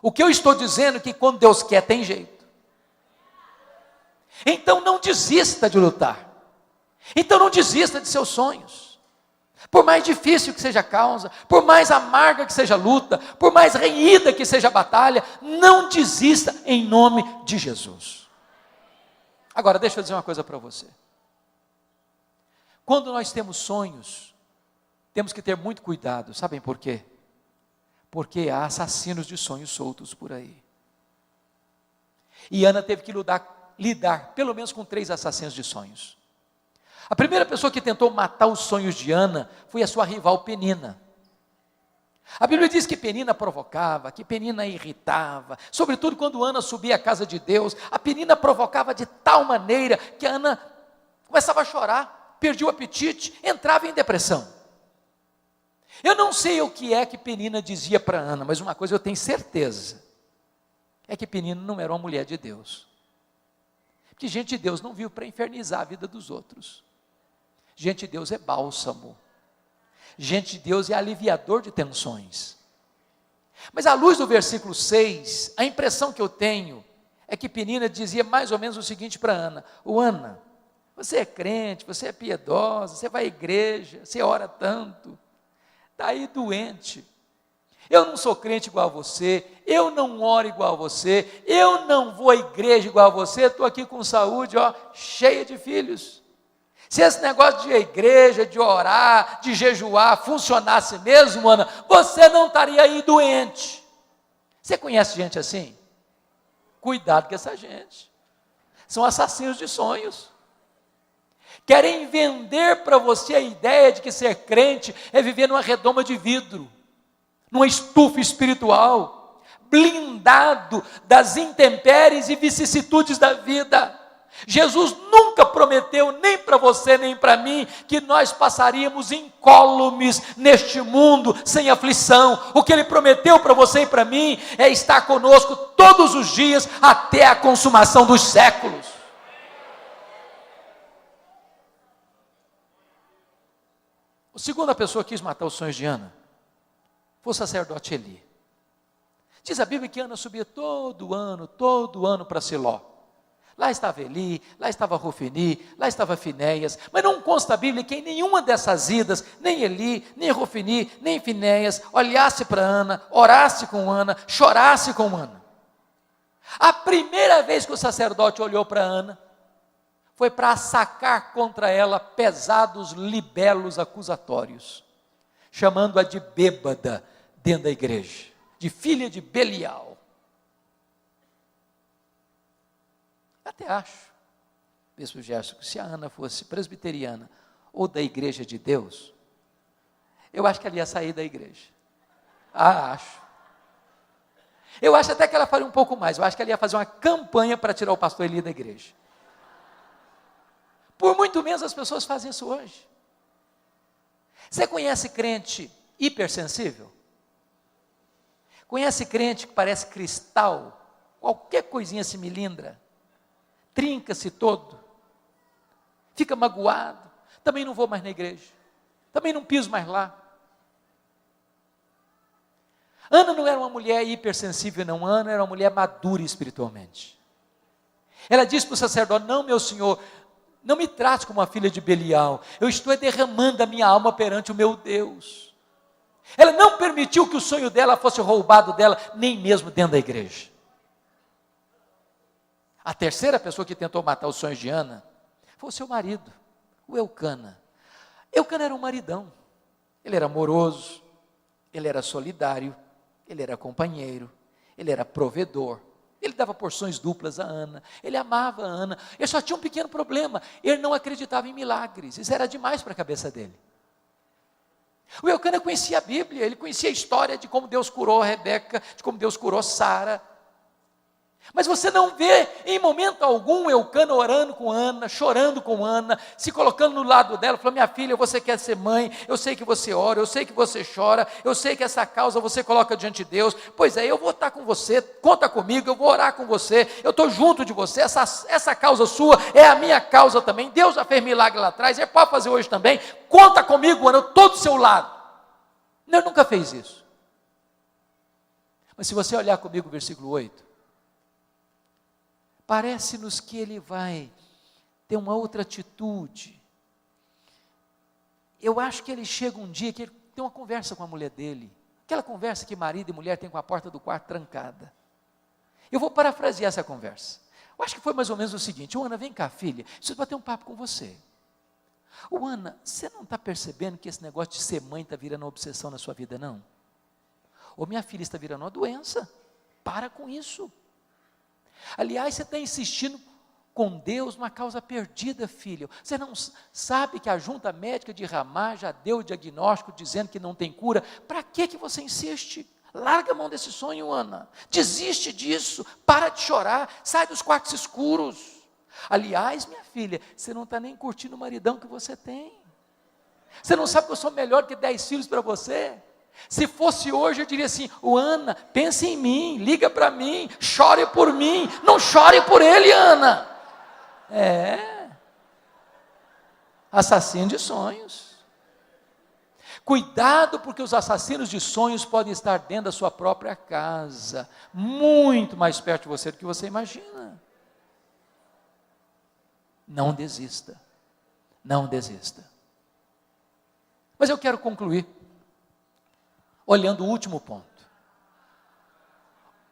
C: O que eu estou dizendo é que quando Deus quer, tem jeito. Então não desista de lutar. Então não desista de seus sonhos. Por mais difícil que seja a causa, por mais amarga que seja a luta, por mais renhida que seja a batalha, não desista em nome de Jesus. Agora, deixa eu dizer uma coisa para você. Quando nós temos sonhos, temos que ter muito cuidado, sabem por quê? Porque há assassinos de sonhos soltos por aí. E Ana teve que lidar pelo menos com 3 assassinos de sonhos. A primeira pessoa que tentou matar os sonhos de Ana foi a sua rival Penina. A Bíblia diz que Penina provocava, que Penina irritava, sobretudo quando Ana subia à casa de Deus, a Penina provocava de tal maneira que a Ana começava a chorar, perdia o apetite, entrava em depressão. Eu não sei o que é que Penina dizia para Ana, mas uma coisa eu tenho certeza, é que Penina não era uma mulher de Deus. Porque gente de Deus não vive para infernizar a vida dos outros. Gente de Deus é bálsamo. Gente de Deus é aliviador de tensões. Mas à luz do versículo 6, a impressão que eu tenho é que Penina dizia mais ou menos o seguinte para Ana: Ana, você é crente, você é piedosa, você vai à igreja, você ora tanto, está aí doente. Eu não sou crente igual a você, eu não oro igual a você, eu não vou à igreja igual a você, estou aqui com saúde, cheia de filhos. Se esse negócio de ir à igreja, de orar, de jejuar, funcionasse mesmo, Ana, você não estaria aí doente. Você conhece gente assim? Cuidado com essa gente. São assassinos de sonhos. Querem vender para você a ideia de que ser crente é viver numa redoma de vidro, numa estufa espiritual, blindado das intempéries e vicissitudes da vida. Jesus nunca prometeu, nem para você nem para mim, que nós passaríamos incólumes neste mundo, sem aflição. O que Ele prometeu para você e para mim é estar conosco todos os dias, até a consumação dos séculos. A segunda pessoa que quis matar os sonhos de Ana foi o sacerdote Eli. Diz a Bíblia que Ana subia todo ano para Siló. Lá estava Eli, lá estava Rofini, lá estava Finéias, mas não consta a Bíblia que em nenhuma dessas idas, nem Eli, nem Rofini, nem Finéias, olhasse para Ana, orasse com Ana, chorasse com Ana. A primeira vez que o sacerdote olhou para Ana, foi para sacar contra ela pesados libelos acusatórios, chamando-a de bêbada dentro da igreja, de filha de Belial. Até acho, Bispo Gerson, que se a Ana fosse presbiteriana ou da igreja de Deus, eu acho que ela ia sair da igreja. Acho. Eu acho até que ela faria um pouco mais, eu acho que ela ia fazer uma campanha para tirar o pastor Eli da igreja. Por muito menos as pessoas fazem isso hoje. Você conhece crente hipersensível? Conhece crente que parece cristal? Qualquer coisinha se milindra, trinca-se todo, fica magoado, também não vou mais na igreja, também não piso mais lá. Ana não era uma mulher hipersensível, não. Ana era uma mulher madura espiritualmente. Ela disse para o sacerdote: não, meu senhor, não me trate como uma filha de Belial, eu estou derramando a minha alma perante o meu Deus. Ela não permitiu que o sonho dela fosse roubado dela, nem mesmo dentro da igreja. A terceira pessoa que tentou matar os sonhos de Ana foi o seu marido, o Eucana. Eucana era um maridão, ele era amoroso, ele era solidário, ele era companheiro, ele era provedor. Ele dava porções duplas a Ana, ele amava a Ana. Ele só tinha um pequeno problema: ele não acreditava em milagres. Isso era demais para a cabeça dele. O Eucana conhecia a Bíblia, ele conhecia a história de como Deus curou a Rebeca, de como Deus curou Sara. Mas você não vê em momento algum Eucana orando com Ana, chorando com Ana, se colocando no lado dela, falando: minha filha, você quer ser mãe, eu sei que você ora, eu sei que você chora, eu sei que essa causa você coloca diante de Deus, pois é, eu vou estar com você, conta comigo, eu vou orar com você, eu estou junto de você, essa causa sua é a minha causa também, Deus já fez milagre lá atrás, ele pode fazer hoje também, conta comigo, Ana, eu estou do seu lado. Não, ele nunca fez isso. Mas se você olhar comigo o versículo 8, parece-nos que ele vai ter uma outra atitude. Eu acho que ele chega um dia que ele tem uma conversa com a mulher dele, aquela conversa que marido e mulher têm com a porta do quarto trancada. Eu vou parafrasear essa conversa. Eu acho que foi mais ou menos o seguinte: Ana, vem cá, filha, preciso bater um papo com você. Ana, você não está percebendo que esse negócio de ser mãe está virando uma obsessão na sua vida, não? Ou minha filha está virando uma doença? Para com isso. Aliás, você está insistindo com Deus numa causa perdida, filho. Você não sabe que a junta médica de Ramá já deu o diagnóstico dizendo que não tem cura? Para que você insiste? Larga a mão desse sonho, Ana. Desiste disso. Para de chorar. Sai dos quartos escuros. Aliás, minha filha, você não está nem curtindo o maridão que você tem. Você não sabe que eu sou melhor que 10 filhos para você? Se fosse hoje, eu diria assim: Ana, pense em mim, liga para mim, chore por mim, não chore por ele, Ana. Assassino de sonhos. Cuidado, porque os assassinos de sonhos podem estar dentro da sua própria casa, muito mais perto de você do que você imagina. Não desista, não desista. Mas eu quero concluir olhando o último ponto.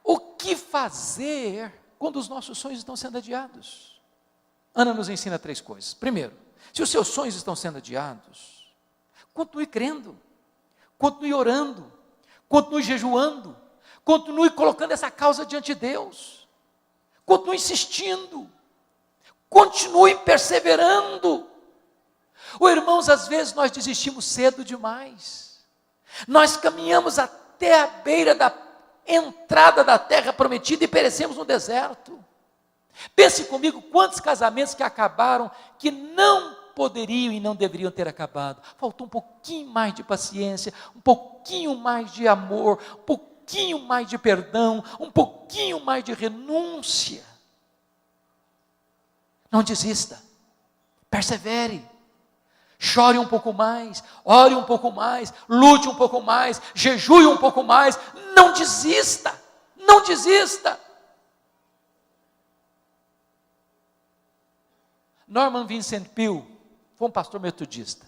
C: O que fazer quando os nossos sonhos estão sendo adiados? Ana nos ensina 3 coisas. Primeiro, se os seus sonhos estão sendo adiados, continue crendo, continue orando, continue jejuando, continue colocando essa causa diante de Deus. continue insistindo, continue perseverando. Irmãos, às vezes nós desistimos cedo demais. Nós caminhamos até a beira da entrada da terra prometida e perecemos no deserto. Pense comigo quantos casamentos que acabaram, que não poderiam e não deveriam ter acabado. Faltou um pouquinho mais de paciência, um pouquinho mais de amor, um pouquinho mais de perdão, um pouquinho mais de renúncia. Não desista, persevere. Chore um pouco mais, ore um pouco mais, lute um pouco mais, jejue um pouco mais. Não desista, não desista. Norman Vincent Peale foi um pastor metodista.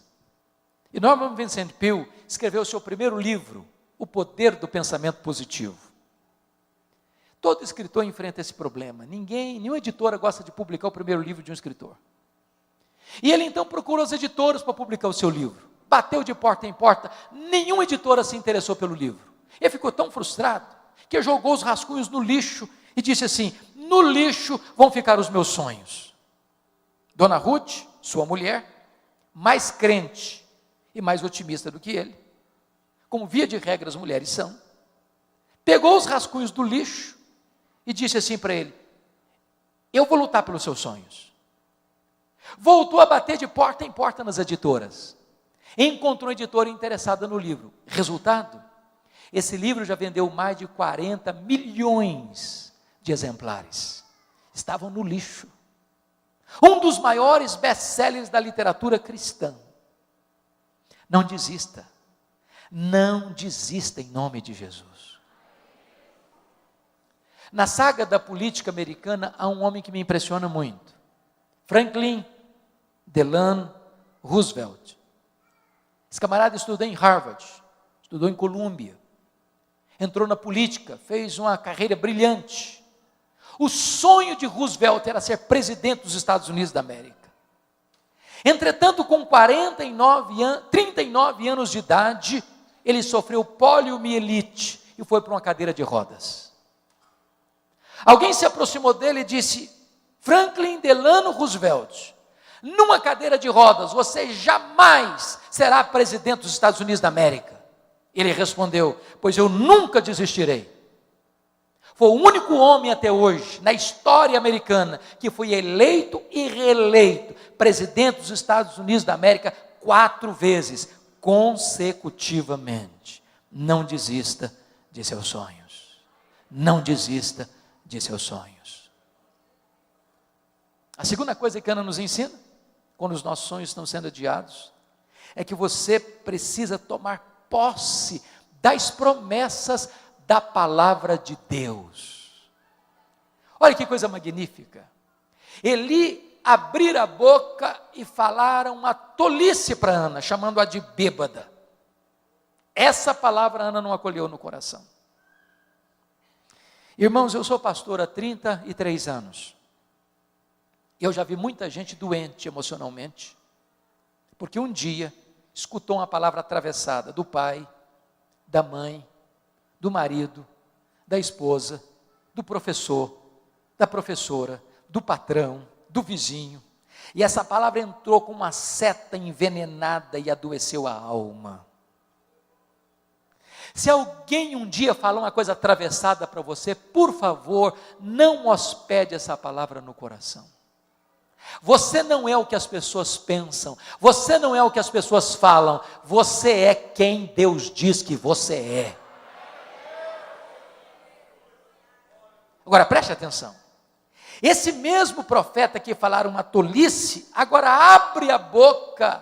C: E Norman Vincent Peale escreveu o seu primeiro livro, O Poder do Pensamento Positivo. Todo escritor enfrenta esse problema. Nenhuma editora gosta de publicar o primeiro livro de um escritor. E ele então procurou as editoras para publicar o seu livro. Bateu de porta em porta, nenhuma editora se interessou pelo livro. Ele ficou tão frustrado que jogou os rascunhos no lixo e disse assim: no lixo vão ficar os meus sonhos. Dona Ruth, sua mulher, mais crente e mais otimista do que ele, como via de regra as mulheres são, pegou os rascunhos do lixo e disse assim para ele: eu vou lutar pelos seus sonhos. Voltou a bater de porta em porta nas editoras. Encontrou uma editora interessada no livro. Resultado? Esse livro já vendeu mais de 40 milhões de exemplares. Estavam no lixo. Um dos maiores best-sellers da literatura cristã. Não desista. Não desista em nome de Jesus. Na saga da política americana, há um homem que me impressiona muito. Franklin Delano Roosevelt. Esse camarada estudou em Harvard, estudou em Colômbia, entrou na política, fez uma carreira brilhante. O sonho de Roosevelt era ser presidente dos Estados Unidos da América. Entretanto, com 39 anos de idade, ele sofreu poliomielite e foi para uma cadeira de rodas. Alguém se aproximou dele e disse: Franklin Delano Roosevelt, numa cadeira de rodas, você jamais será presidente dos Estados Unidos da América. Ele respondeu: pois eu nunca desistirei. Foi o único homem até hoje, na história americana, que foi eleito e reeleito presidente dos Estados Unidos da América 4 vezes, consecutivamente. Não desista de seus sonhos. Não desista de seus sonhos. A segunda coisa que Ana nos ensina, quando os nossos sonhos estão sendo adiados, é que você precisa tomar posse das promessas da palavra de Deus. Olha que coisa magnífica. Eli abrir a boca e falar uma tolice para Ana, chamando-a de bêbada. Essa palavra Ana não acolheu no coração. Irmãos, eu sou pastor há 33 anos. Eu já vi muita gente doente emocionalmente, porque um dia escutou uma palavra atravessada do pai, da mãe, do marido, da esposa, do professor, da professora, do patrão, do vizinho. E essa palavra entrou com uma seta envenenada e adoeceu a alma. Se alguém um dia falar uma coisa atravessada para você, por favor, não hospede essa palavra no coração. Você não é o que as pessoas pensam, você não é o que as pessoas falam, você é quem Deus diz que você é. Agora preste atenção, esse mesmo profeta que falaram uma tolice, agora abre a boca,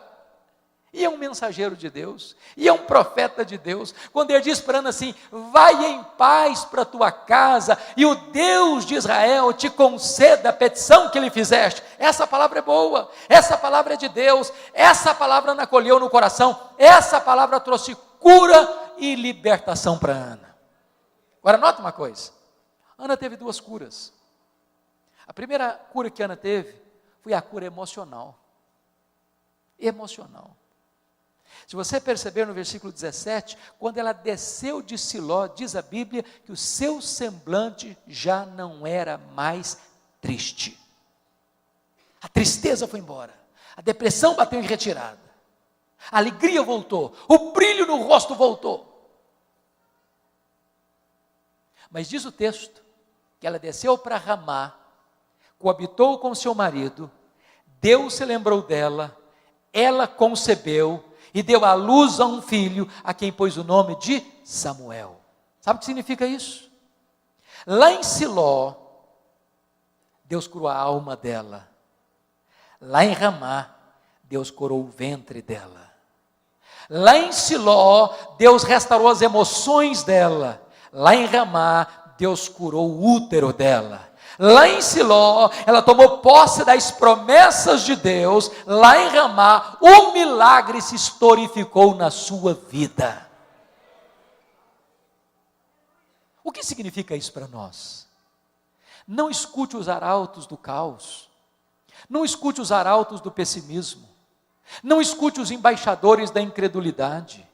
C: e é um mensageiro de Deus, e é um profeta de Deus, quando ele diz para Ana assim: vai em paz para a tua casa, e o Deus de Israel te conceda a petição que lhe fizeste. Essa palavra é boa, essa palavra é de Deus, essa palavra Ana acolheu no coração, essa palavra trouxe cura e libertação para Ana. Agora nota uma coisa, Ana teve 2 curas. A primeira cura que Ana teve foi a cura emocional. Emocional. Se você perceber no versículo 17, quando ela desceu de Siló, diz a Bíblia que o seu semblante já não era mais triste. A tristeza foi embora, a depressão bateu em retirada, a alegria voltou, o brilho no rosto voltou. Mas diz o texto que ela desceu para Ramá, coabitou com seu marido, Deus se lembrou dela, ela concebeu e deu à luz a um filho, a quem pôs o nome de Samuel. Sabe o que significa isso? Lá em Siló, Deus curou a alma dela. Lá em Ramá, Deus curou o ventre dela. Lá em Siló, Deus restaurou as emoções dela. Lá em Ramá, Deus curou o útero dela. Lá em Siló, ela tomou posse das promessas de Deus. Lá em Ramá, o milagre se historificou na sua vida. O que significa isso para nós? Não escute os arautos do caos. Não escute os arautos do pessimismo. Não escute os embaixadores da incredulidade.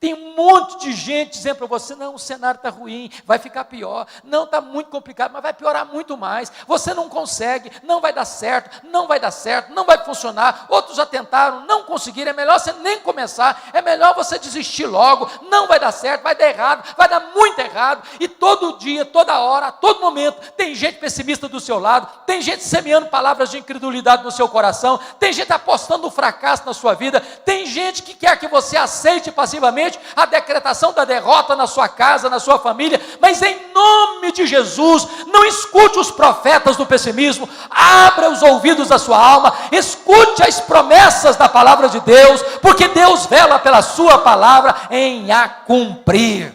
C: Tem um monte de gente dizendo para você, não, o cenário está ruim, vai ficar pior, não, está muito complicado, mas vai piorar muito mais, você não consegue, não vai dar certo, não vai dar certo, não vai funcionar, outros já tentaram, não conseguiram, é melhor você nem começar, é melhor você desistir logo, não vai dar certo, vai dar errado, vai dar muito errado, e todo dia, toda hora, a todo momento, tem gente pessimista do seu lado, tem gente semeando palavras de incredulidade no seu coração, tem gente apostando no fracasso na sua vida, tem gente que quer que você aceite passivamente a decretação da derrota na sua casa, na sua família, mas em nome de Jesus, não escute os profetas do pessimismo, abra os ouvidos da sua alma, escute as promessas da palavra de Deus, porque Deus vela pela sua palavra em a cumprir.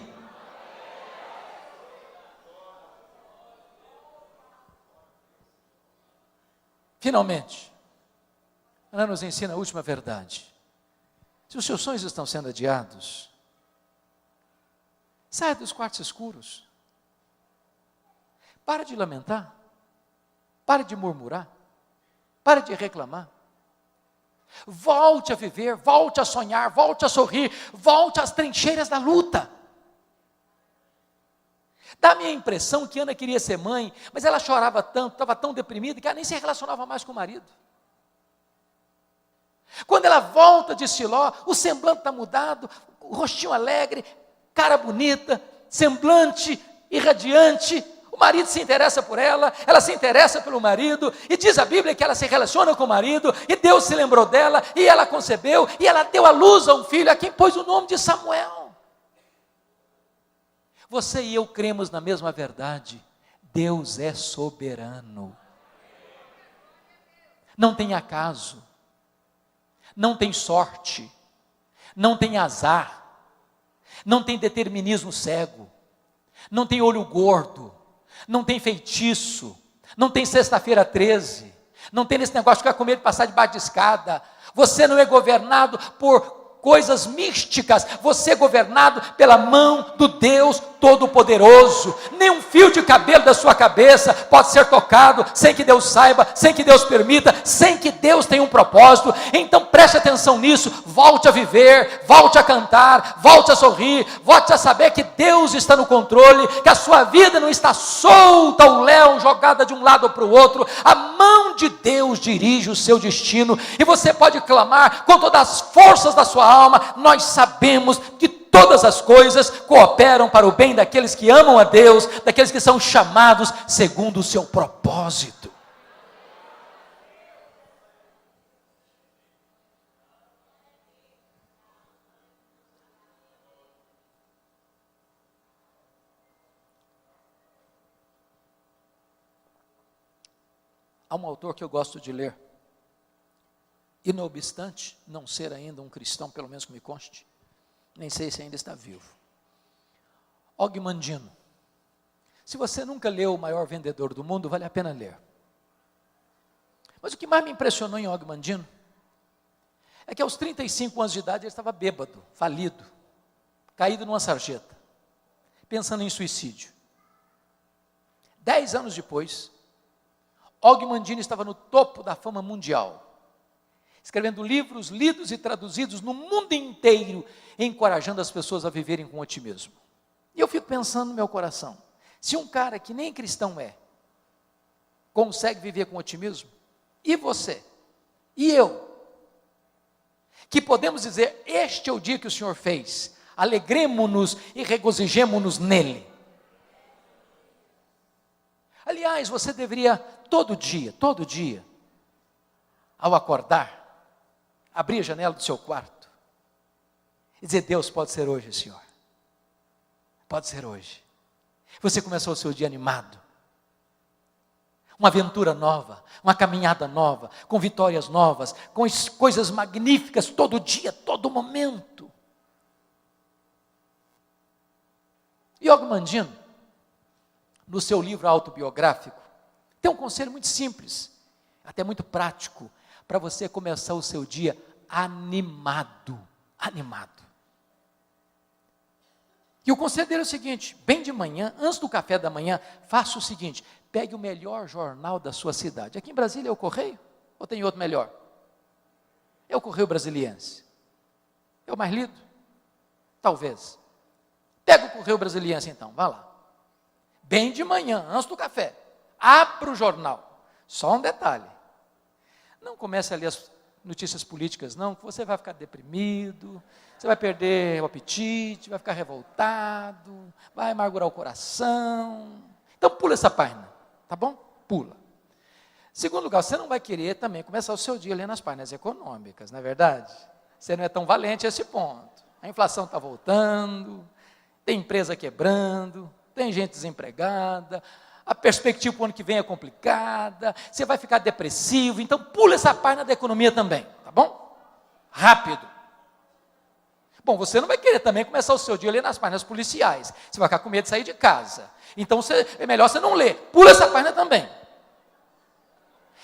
C: Finalmente, Ana nos ensina a última verdade. Se os seus sonhos estão sendo adiados, saia dos quartos escuros. Pare de lamentar. Pare de murmurar. Pare de reclamar. Volte a viver, volte a sonhar, volte a sorrir, volte às trincheiras da luta. Dá-me a impressão que Ana queria ser mãe, mas ela chorava tanto, estava tão deprimida, que ela nem se relacionava mais com o marido. Quando ela volta de Siló, o semblante está mudado, o rostinho alegre, cara bonita, semblante irradiante, o marido se interessa por ela se interessa pelo marido, e diz a Bíblia que ela se relaciona com o marido, e Deus se lembrou dela, e ela concebeu, e ela deu à luz a um filho, a quem pôs o nome de Samuel. Você e eu cremos na mesma verdade, Deus é soberano. Não tem acaso. Não tem sorte, não tem azar, não tem determinismo cego, não tem olho gordo, não tem feitiço, não tem sexta-feira 13, não tem esse negócio de ficar com medo de passar debaixo de escada. Você não é governado por coisas místicas, você é governado pela mão do Deus Todo-Poderoso. Nem um fio de cabelo da sua cabeça pode ser tocado sem que Deus saiba, sem que Deus permita, sem que Deus tenha um propósito. Então preste atenção nisso, volte a viver, volte a cantar, volte a sorrir, volte a saber que Deus está no controle, que a sua vida não está solta ao léu, jogada de um lado para o outro. A mão de Deus dirige o seu destino, e você pode clamar com todas as forças da sua alma: nós sabemos que todas as coisas cooperam para o bem daqueles que amam a Deus, daqueles que são chamados segundo o seu propósito. Há um autor que eu gosto de ler, e não obstante não ser ainda um cristão, pelo menos que me conste, nem sei se ainda está vivo, Og Mandino. Se você nunca leu O Maior Vendedor do Mundo, vale a pena ler. Mas o que mais me impressionou em Og Mandino é que aos 35 anos de idade ele estava bêbado, falido, caído numa sarjeta, pensando em suicídio. 10 anos depois, Og Mandino estava no topo da fama mundial, escrevendo livros lidos e traduzidos no mundo inteiro, encorajando as pessoas a viverem com otimismo. E eu fico pensando no meu coração, se um cara que nem cristão é, consegue viver com otimismo? E você? E eu? Que podemos dizer, este é o dia que o Senhor fez, alegremo-nos e regozijemo-nos nele. Aliás, você deveria todo dia, ao acordar, abrir a janela do seu quarto e dizer, Deus, pode ser hoje, Senhor. Pode ser hoje. Você começou o seu dia animado. Uma aventura nova, uma caminhada nova, com vitórias novas, com coisas magníficas todo dia, todo momento. Yogi Mandino, no seu livro autobiográfico, tem um conselho muito simples, até muito prático, para você começar o seu dia animado. E o conselho dele é o seguinte, bem de manhã, antes do café da manhã, faça o seguinte, pegue o melhor jornal da sua cidade. Aqui em Brasília é o Correio? Ou tem outro melhor? É o Correio Brasiliense. É o mais lido? Talvez. Pega o Correio Brasiliense então, vá lá. Bem de manhã, antes do café. Abra o jornal. Só um detalhe. Não comece a ler as notícias políticas não, que você vai ficar deprimido, você vai perder o apetite, vai ficar revoltado, vai amargurar o coração. Então pula essa página, tá bom? Pula. Segundo lugar, você não vai querer também começar o seu dia lendo as páginas econômicas, não é verdade? Você não é tão valente a esse ponto. A inflação está voltando, tem empresa quebrando, tem gente desempregada, a perspectiva para o ano que vem é complicada, você vai ficar depressivo, então pula essa página da economia também, tá bom? Rápido. Bom, você não vai querer também começar o seu dia lendo as páginas policiais, você vai ficar com medo de sair de casa, então é melhor você não ler, pula essa página também.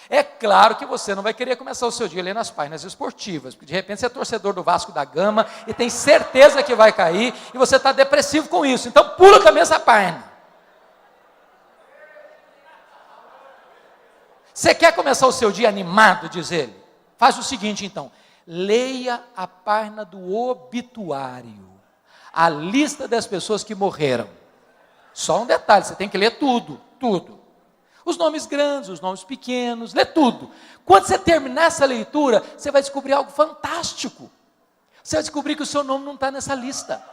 C: É claro que você não vai querer começar o seu dia lendo as páginas esportivas, porque de repente você é torcedor do Vasco da Gama e tem certeza que vai cair, e você está depressivo com isso, então pula também essa página. Você quer começar o seu dia animado, diz ele? Faz o seguinte então, leia a página do obituário, a lista das pessoas que morreram. Só um detalhe, você tem que ler tudo. Os nomes grandes, os nomes pequenos, lê tudo. Quando você terminar essa leitura, você vai descobrir algo fantástico. Você vai descobrir que o seu nome não está nessa lista.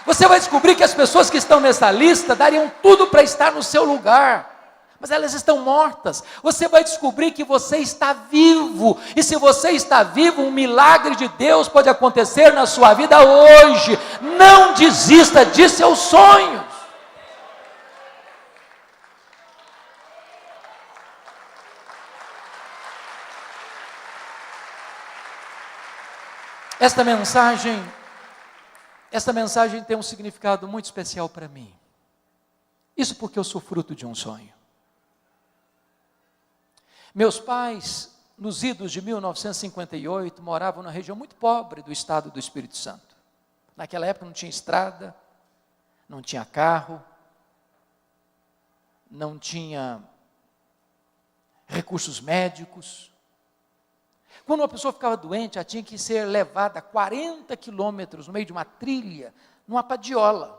C: Você vai descobrir que as pessoas que estão nessa lista dariam tudo para estar no seu lugar, mas elas estão mortas. Você vai descobrir que você está vivo, e se você está vivo, um milagre de Deus pode acontecer na sua vida hoje. Não desista de seus sonhos. Esta mensagem tem um significado muito especial para mim. Isso porque eu sou fruto de um sonho. Meus pais, nos idos de 1958, moravam numa região muito pobre do estado do Espírito Santo. Naquela época não tinha estrada, não tinha carro, não tinha recursos médicos. Quando uma pessoa ficava doente, ela tinha que ser levada 40 quilômetros no meio de uma trilha, numa padiola.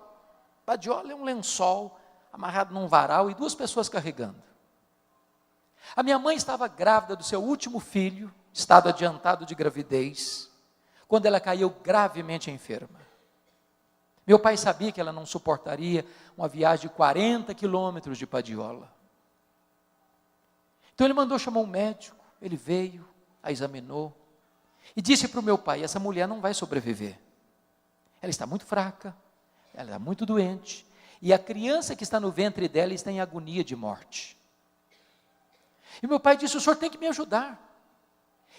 C: Padiola é um lençol amarrado num varal e 2 pessoas carregando. A minha mãe estava grávida do seu último filho, estado adiantado de gravidez, quando ela caiu gravemente enferma. Meu pai sabia que ela não suportaria uma viagem de 40 quilômetros de padiola. Então ele mandou chamar um médico, ele veio, a examinou e disse para o meu pai, essa mulher não vai sobreviver. Ela está muito fraca, ela está muito doente, e a criança que está no ventre dela está em agonia de morte. E meu pai disse, o senhor tem que me ajudar.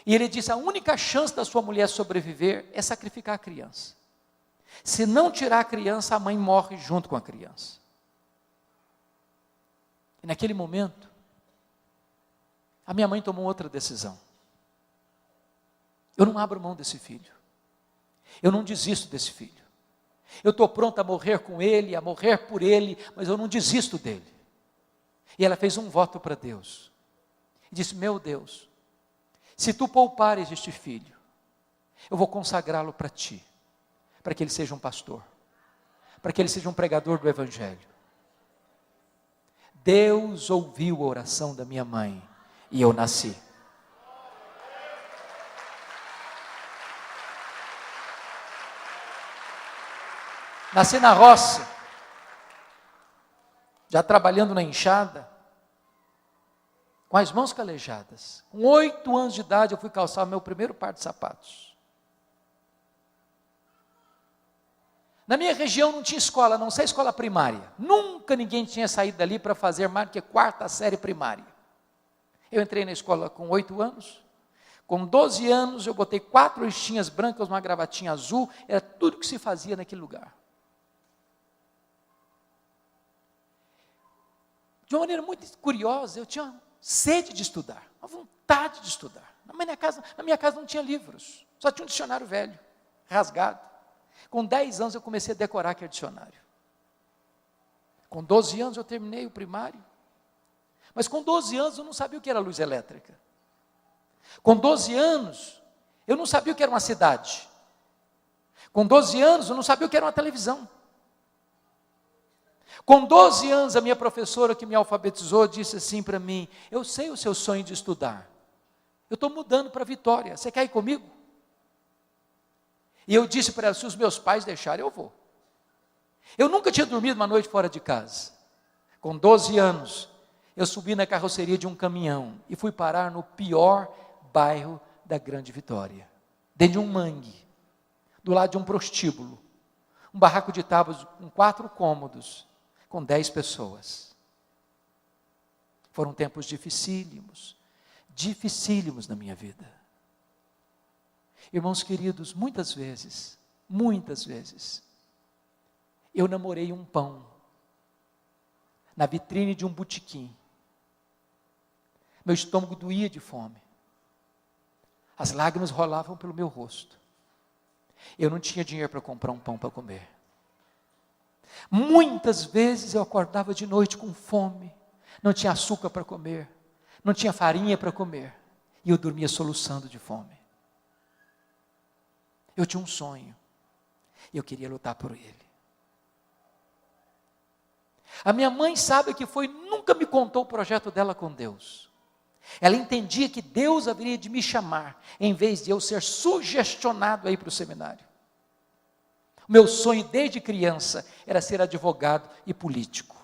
C: E ele disse, a única chance da sua mulher sobreviver é sacrificar a criança. Se não tirar a criança, a mãe morre junto com a criança. E naquele momento, a minha mãe tomou outra decisão. Eu não abro mão desse filho. Eu não desisto desse filho. Eu estou pronta a morrer com ele, a morrer por ele, mas eu não desisto dele. E ela fez um voto para Deus. E disse, meu Deus, se tu poupares este filho, eu vou consagrá-lo para ti, para que ele seja um pastor, para que ele seja um pregador do Evangelho. Deus ouviu a oração da minha mãe e eu nasci. Nasci na roça, já trabalhando na enxada, com as mãos calejadas. Com 8 anos de idade eu fui calçar o meu primeiro par de sapatos. Na minha região não tinha escola, a não ser escola primária. Nunca ninguém tinha saído dali para fazer mais do que 4ª série primária. Eu entrei na escola com 8 anos. Com 12 anos eu botei 4 listinhas brancas, uma gravatinha azul. Era tudo que se fazia naquele lugar. De uma maneira muito curiosa, eu tinha sede de estudar, uma vontade de estudar. Na minha casa não tinha livros, só tinha um dicionário velho, rasgado. Com 10 anos eu comecei a decorar aquele dicionário. Com 12 anos eu terminei o primário. Mas com 12 anos eu não sabia o que era luz elétrica. Com 12 anos eu não sabia o que era uma cidade. Com 12 anos eu não sabia o que era uma televisão. Com 12 anos, a minha professora que me alfabetizou disse assim para mim: eu sei o seu sonho de estudar, eu estou mudando para Vitória, você quer ir comigo? E eu disse para ela: se os meus pais deixarem, eu vou. Eu nunca tinha dormido uma noite fora de casa. Com 12 anos, eu subi na carroceria de um caminhão e fui parar no pior bairro da Grande Vitória, dentro de um mangue, do lado de um prostíbulo, um barraco de tábuas com 4 cômodos, com 10 pessoas. Foram tempos dificílimos na minha vida. Irmãos queridos, muitas vezes, eu namorei um pão na vitrine de um botequim. Meu estômago doía de fome. As lágrimas rolavam pelo meu rosto. Eu não tinha dinheiro para comprar um pão para comer. Muitas vezes eu acordava de noite com fome, não tinha açúcar para comer, não tinha farinha para comer, e eu dormia soluçando de fome. Eu tinha um sonho, e eu queria lutar por ele. A minha mãe sabe que nunca me contou o projeto dela com Deus. Ela entendia que Deus haveria de me chamar, em vez de eu ser sugestionado a ir para o seminário. O meu sonho desde criança era ser advogado e político.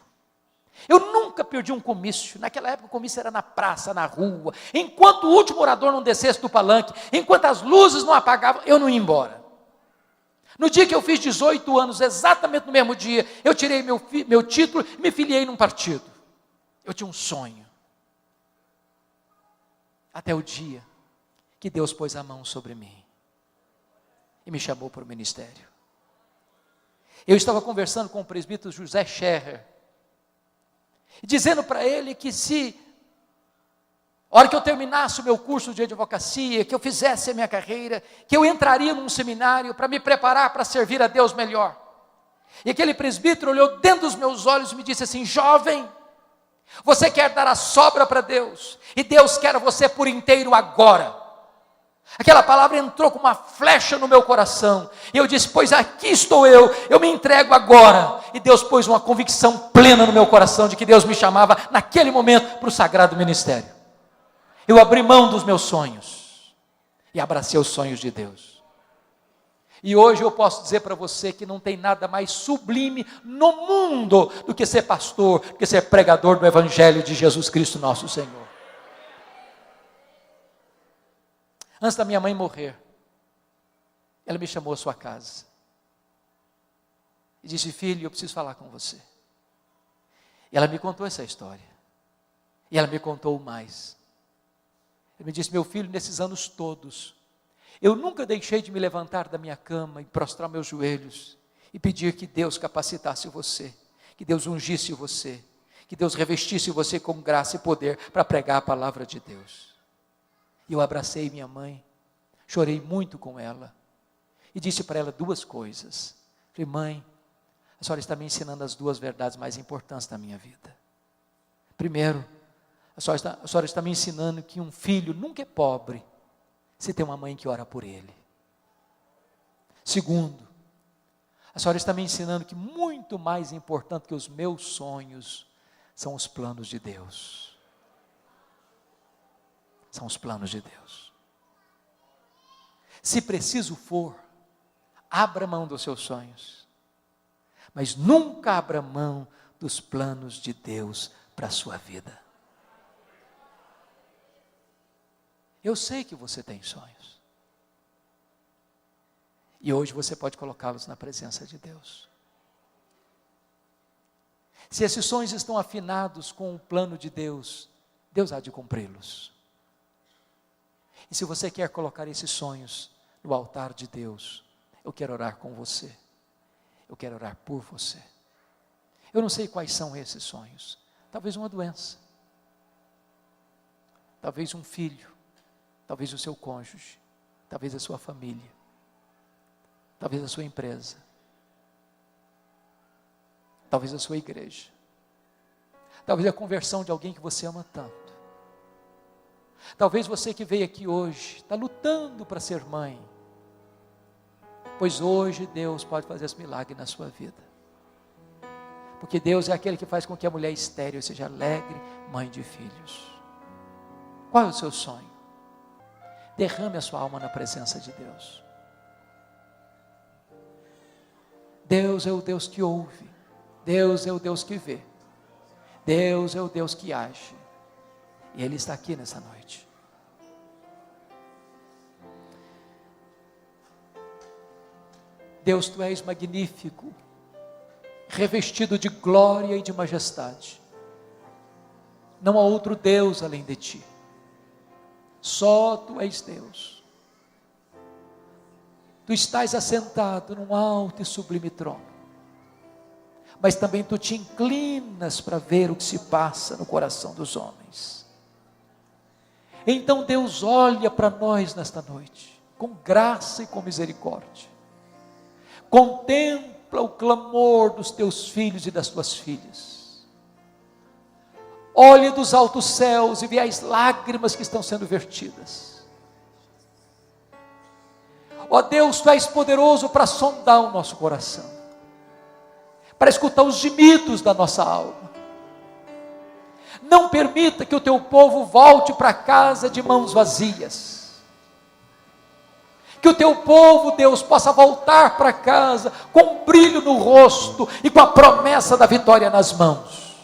C: Eu nunca perdi um comício. Naquela época o comício era na praça, na rua. Enquanto o último orador não descesse do palanque, enquanto as luzes não apagavam, eu não ia embora. No dia que eu fiz 18 anos, exatamente no mesmo dia, eu tirei meu título e me filiei num partido. Eu tinha um sonho. Até o dia que Deus pôs a mão sobre mim e me chamou para o ministério. Eu estava conversando com o presbítero José Scherrer, dizendo para ele que a hora que eu terminasse o meu curso de advocacia, que eu fizesse a minha carreira, que eu entraria num seminário para me preparar para servir a Deus melhor. E aquele presbítero olhou dentro dos meus olhos e me disse assim: jovem, você quer dar a sobra para Deus, e Deus quer você por inteiro agora. Aquela palavra entrou com uma flecha no meu coração, e eu disse: pois aqui estou eu me entrego agora. E Deus pôs uma convicção plena no meu coração de que Deus me chamava naquele momento para o sagrado ministério. Eu abri mão dos meus sonhos e abracei os sonhos de Deus. E hoje eu posso dizer para você que não tem nada mais sublime no mundo do que ser pastor, do que ser pregador do Evangelho de Jesus Cristo nosso Senhor. Antes da minha mãe morrer, ela me chamou à sua casa e disse: filho, eu preciso falar com você. E ela me contou essa história. E ela me contou mais. Ela me disse: meu filho, nesses anos todos, eu nunca deixei de me levantar da minha cama e prostrar meus joelhos e pedir que Deus capacitasse você, que Deus ungisse você, que Deus revestisse você com graça e poder para pregar a palavra de Deus. E eu abracei minha mãe, chorei muito com ela e disse para ela 2 coisas. Falei: mãe, a senhora está me ensinando as 2 verdades mais importantes da minha vida. Primeiro, a senhora está me ensinando que um filho nunca é pobre se tem uma mãe que ora por ele. Segundo, a senhora está me ensinando que muito mais importante que os meus sonhos são os planos de Deus. São os planos de Deus. Se preciso for, abra mão dos seus sonhos, mas nunca abra mão dos planos de Deus para a sua vida. Eu sei que você tem sonhos, e hoje você pode colocá-los na presença de Deus. Se esses sonhos estão afinados com o plano de Deus, Deus há de cumpri-los. E se você quer colocar esses sonhos no altar de Deus, eu quero orar com você. Eu quero orar por você. Eu não sei quais são esses sonhos. Talvez uma doença. Talvez um filho. Talvez o seu cônjuge. Talvez a sua família. Talvez a sua empresa. Talvez a sua igreja. Talvez a conversão de alguém que você ama tanto. Talvez você que veio aqui hoje, está lutando para ser mãe, pois hoje Deus pode fazer esse milagre na sua vida, porque Deus é aquele que faz com que a mulher estéril seja alegre, mãe de filhos. Qual é o seu sonho? Derrame a sua alma na presença de Deus. Deus é o Deus que ouve, Deus é o Deus que vê, Deus é o Deus que age, e Ele está aqui nessa noite. Deus, Tu és magnífico, revestido de glória e de majestade. Não há outro Deus além de Ti. Só Tu és Deus. Tu estás assentado num alto e sublime trono, mas também Tu te inclinas para ver o que se passa no coração dos homens. Então Deus olha para nós nesta noite, com graça e com misericórdia. Contempla o clamor dos Teus filhos e das Tuas filhas. Olhe dos altos céus e vê as lágrimas que estão sendo vertidas. Ó Deus, Tu és poderoso para sondar o nosso coração, para escutar os gemidos da nossa alma. Não permita que o Teu povo volte para casa de mãos vazias. Que o Teu povo, Deus, possa voltar para casa com um brilho no rosto e com a promessa da vitória nas mãos.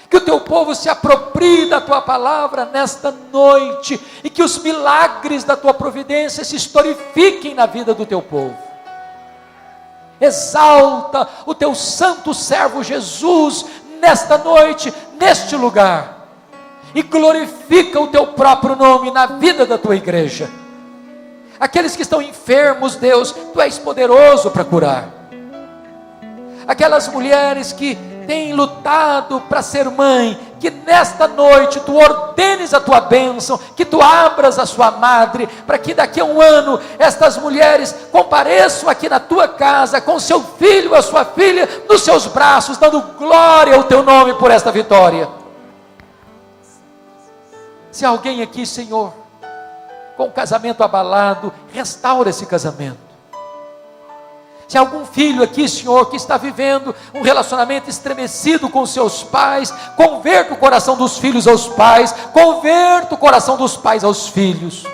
C: Que o Teu povo se aproprie da Tua palavra nesta noite e que os milagres da Tua providência se historifiquem na vida do Teu povo. Exalta o Teu santo servo Jesus nesta noite, neste lugar, e glorifica o Teu próprio nome na vida da Tua igreja. Aqueles que estão enfermos, Deus, Tu és poderoso para curar. Aquelas mulheres que têm lutado para ser mãe, que nesta noite Tu ordenes a Tua bênção, que Tu abras a sua madre, para que daqui a um ano, estas mulheres compareçam aqui na Tua casa, com seu filho, a sua filha, nos seus braços, dando glória ao Teu nome por esta vitória. Se alguém aqui, Senhor, com o casamento abalado, restaura esse casamento. Se algum filho aqui, Senhor, que está vivendo um relacionamento estremecido com seus pais, converta o coração dos filhos aos pais, converta o coração dos pais aos filhos.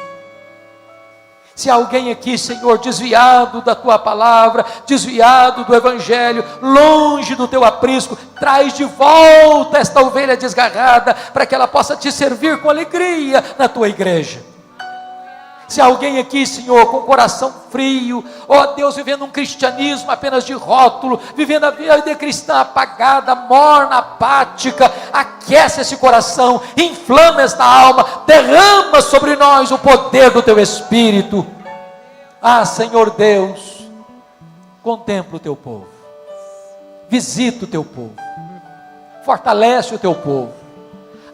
C: Se alguém aqui, Senhor, desviado da Tua palavra, desviado do Evangelho, longe do Teu aprisco, traz de volta esta ovelha desgarrada, para que ela possa Te servir com alegria na Tua igreja. Se alguém aqui, Senhor, com o coração frio, ó Deus, vivendo um cristianismo apenas de rótulo, vivendo a vida cristã apagada, morna, apática, aquece esse coração, inflama esta alma, derrama sobre nós o poder do Teu Espírito. Ah, Senhor Deus, contempla o Teu povo, visita o Teu povo, fortalece o Teu povo,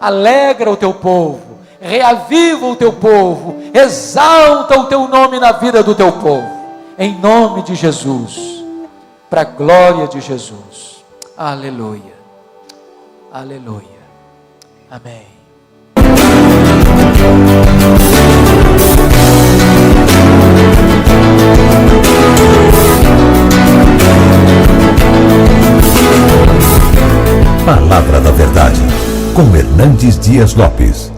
C: alegra o Teu povo, reaviva o Teu povo, exalta o Teu nome na vida do Teu povo, em nome de Jesus, para a glória de Jesus. Aleluia, aleluia, amém.
A: Palavra com Hernandes Dias Lopes.